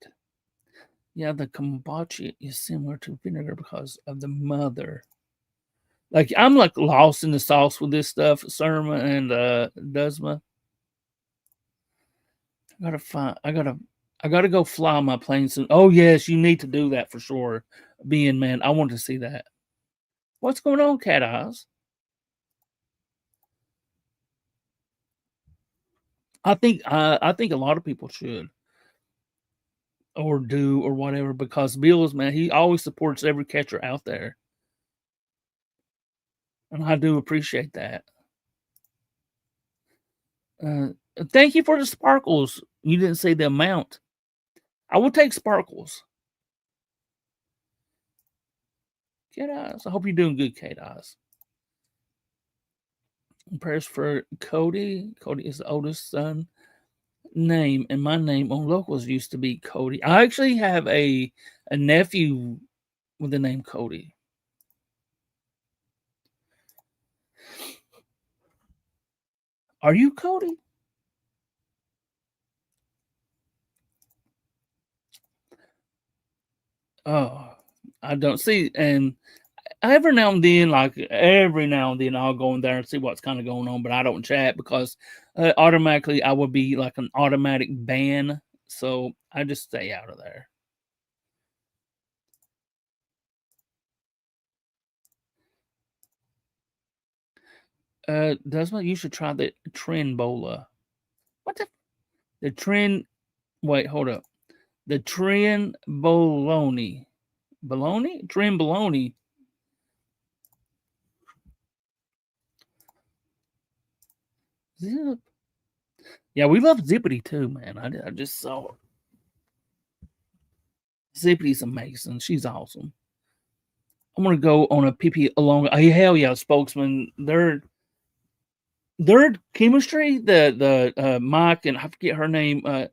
Yeah, the kombucha is similar to vinegar because of the mother. Like I'm like lost in the sauce with this stuff, Surma and Dusma. I gotta go fly my plane soon. Oh yes, you need to do that for sure. Man, I want to see that. What's going on, Cat Eyes? I think a lot of people should or do or whatever because Bills, man, he always supports every catcher out there. And I do appreciate that. Uh, Thank you for the sparkles. You didn't say the amount. I will take sparkles. Cat Eyes. I hope you're doing good, Cat Eyes. Prayers for Cody. Cody is the oldest son name, and my name on locals used to be Cody. I actually have a nephew with the name Cody. Are you Cody? Oh, I don't see. And every now and then, I'll go in there and see what's kind of going on, but I don't chat because automatically I would be like an automatic ban. So I just stay out of there. Desmond, you should try the Trenbola. What the trend? Wait, hold up. The Tren Bologna. Bologna? Tren Bologna. Zip. Yeah, we love Zippity too, man. I just saw her. Zippity's amazing. She's awesome. I'm gonna go on a PP along. Hell yeah, spokesman. Their chemistry, the Mike and I forget her name. I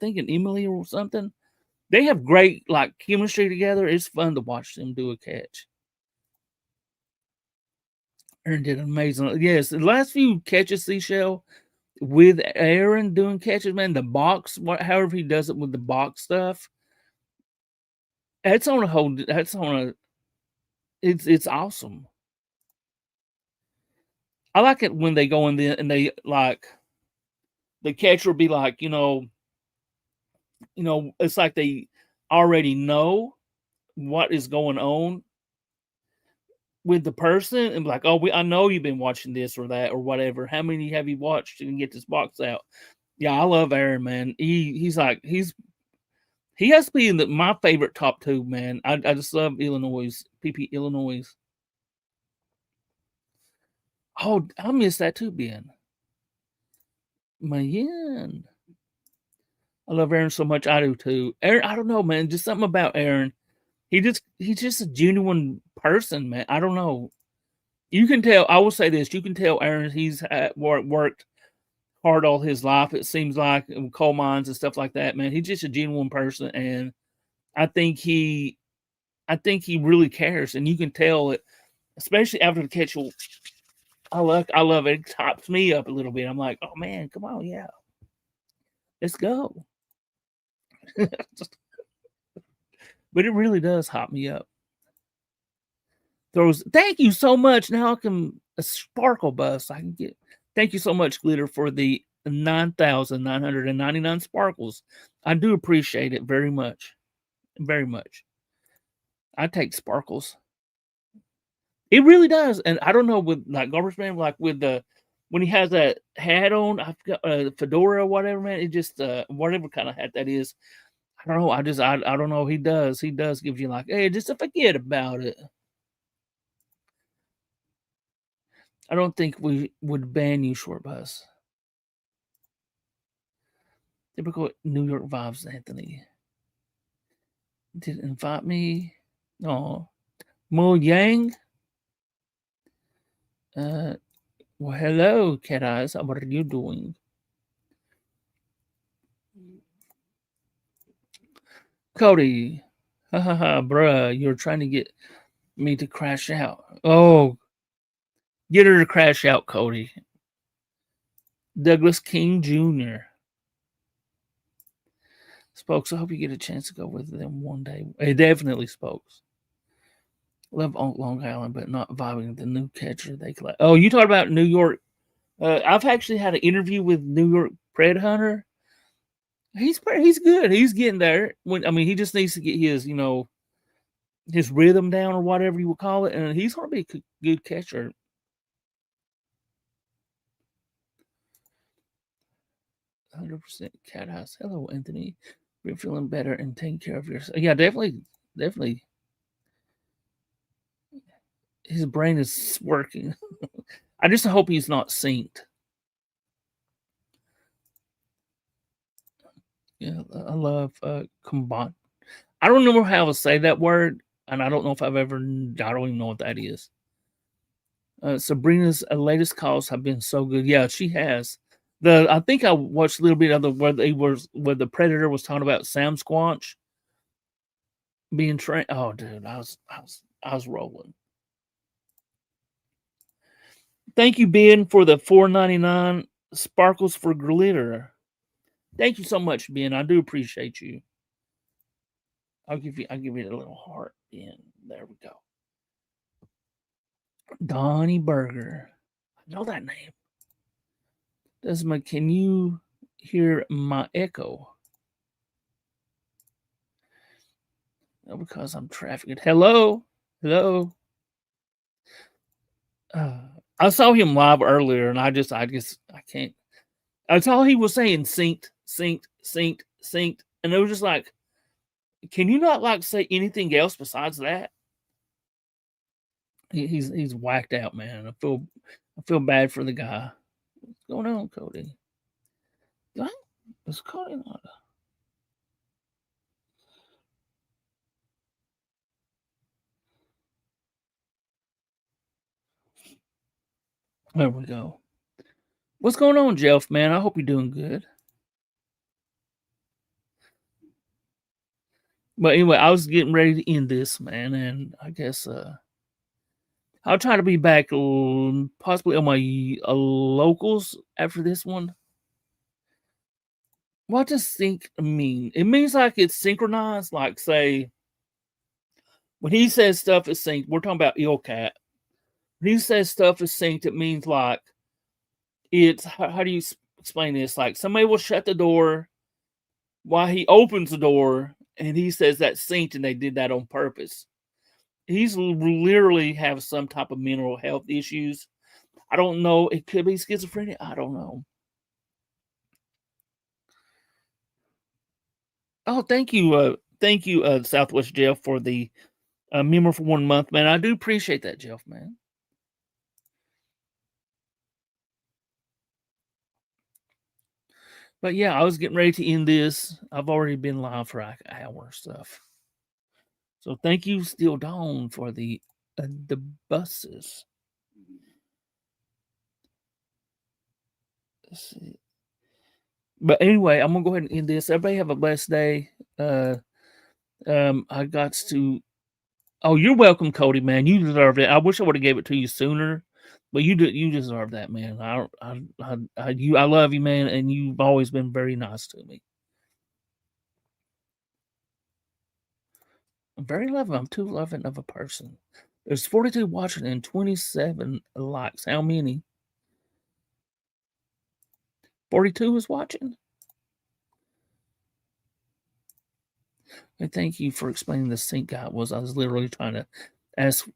think an Emily or something. They have great like chemistry together. It's fun to watch them do a catch. Aaron did amazing. Yes, the last few catches, Seashell, with Aaron doing catches, man. The box, however he does it with the box stuff. That's on a whole. That's on a. It's awesome. I like it when they go in there and they like the catcher will be like, it's like they already know what is going on with the person and be like, oh, I know you've been watching this or that or whatever. How many have you watched and get this box out? Yeah, I love Aaron, man. He has to be in my favorite top two, man. I just love Illinois, PP Illinois. Oh, I miss that too, Ben. Man. I love Aaron so much. I do too. Aaron, I don't know, man. Just something about Aaron. He's just a genuine person, man. I don't know. You can tell. I will say this: you can tell Aaron. He's worked hard all his life. It seems like in coal mines and stuff like that, man. He's just a genuine person, and I think he really cares, and you can tell it, especially after the catch. I love it. It tops me up a little bit. I'm like, oh man, come on, yeah, let's go. But it really does hop me up. Thank you so much. Now I can a sparkle bus. I can get. Thank you so much, Glitter, for the 9,999 sparkles. I do appreciate it very much, very much. I take sparkles. It really does, and I don't know with like Garbage Man, like with the when he has that hat on, I forgot fedora or whatever, man. It just whatever kind of hat that is. I don't know. I don't know. He does give you like, hey, just to forget about it. I don't think we would ban you, Short Bus. Typical New York vibes, Anthony. Didn't invite me. Oh, Mo Yang. Well, hello, Cat Eyes. What are you doing? Cody. Ha ha ha, bruh. You're trying to get me to crash out. Oh, get her to crash out, Cody. Douglas King Jr. Spokes, I hope you get a chance to go with them one day. Definitely Spokes. Love Long Island, but not vibing the new catcher they collect. Oh, you talk about New York. I've actually had an interview with New York Pred Hunter. He's good. He's getting there. He just needs to get his rhythm down or whatever you would call it, and he's going to be a good catcher. 100% cat eyes. Hello, Anthony. You're feeling better and taking care of yourself. Yeah, definitely. His brain is working. I just hope he's not synced. Yeah, I love combine. I don't know how to say that word, and I don't know if I've ever. I don't even know what that is. Sabrina's latest calls have been so good. Yeah, she has. I think I watched a little bit of where the Predator was talking about Sam Squanch being trained. Oh, dude, I was rolling. Thank you, Ben, for the $4.99 sparkles for glitter. Thank you so much, Ben. I do appreciate you. I'll give you a little heart, Ben. There we go. Donnie Burger. I know that name. Can you hear my echo? No, because I'm trafficked. Hello? Hello? I saw him live earlier, and I can't. That's all he was saying. Synced. And it was just like, can you not like say anything else besides that? He's whacked out, man. I feel bad for the guy. What's going on, Cody? Is Cody not? There we go. What's going on, Jeff, man? I hope you're doing good. But anyway, I was getting ready to end this, man, and I guess I'll try to be back possibly on my locals after this one. What does sync mean? It means like it's synchronized. Like, say, when he says stuff is synced, we're talking about Illcat. When he says stuff is synced, it means like it's, how do you explain this? Like, somebody will shut the door while he opens the door, and he says that's synced, and they did that on purpose. He's literally have some type of mental health issues. I don't know. It could be schizophrenia. I don't know. Oh, thank you, Southwest Jeff, for the member for 1 month, man. I do appreciate that, Jeff, man. But yeah, I was getting ready to end this. I've already been live for like an hour stuff. So thank you, Steel Dawn, for the buses. Let's see. But anyway, I'm gonna go ahead and end this. Everybody have a blessed day. I got to. Oh, you're welcome, Cody, man. You deserve it. I wish I would have gave it to you sooner, but you deserve that, man. I love you, man, and you've always been very nice to me. I'm very loving. I'm too loving of a person. There's 42 watching and 27 likes. How many? 42 is watching. And thank you for explaining the sync guy was. I was literally trying to ask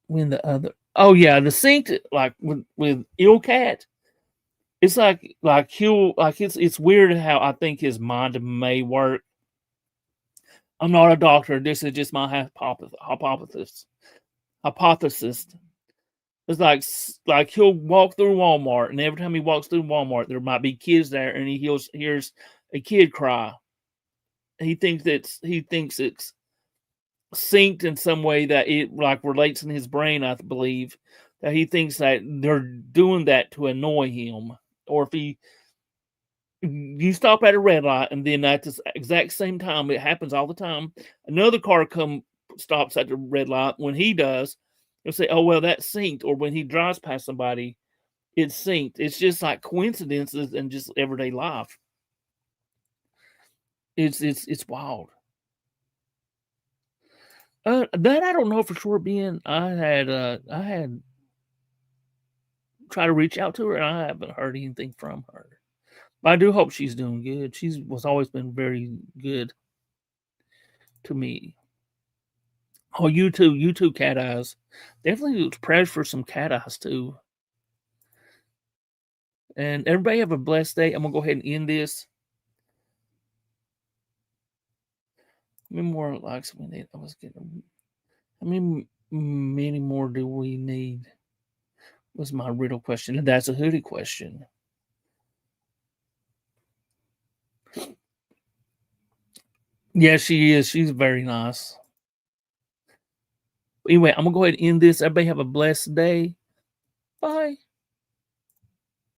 when the other. Oh yeah, the sync like with Illcat. It's like he'll like it's weird how I think his mind may work. I'm not a doctor. This is just my hypothesis. It's like he'll walk through Walmart, and every time he walks through Walmart, there might be kids there, and he hears a kid cry. He thinks it's synced in some way that it like relates in his brain. I believe that he thinks that they're doing that to annoy him, or if you stop at a red light, and then at the exact same time, it happens all the time. Another car stops at the red light. When he does, he'll say, "Oh well, that's synced." Or when he drives past somebody, it's synced. It's just like coincidences and just everyday life. It's wild. That I don't know for sure. Being I had tried to reach out to her, and I haven't heard anything from her. But I do hope she's doing good. She's always been very good to me. Oh, you too, Cat Eyes. Definitely prayers for some Cat Eyes too. And everybody have a blessed day. I'm going to go ahead and end this. How many more likes we need? I was getting. How many more do we need? Was my riddle question. And that's a hoodie question. Yeah, she is. She's very nice. Anyway, I'm going to go ahead and end this. Everybody have a blessed day. Bye.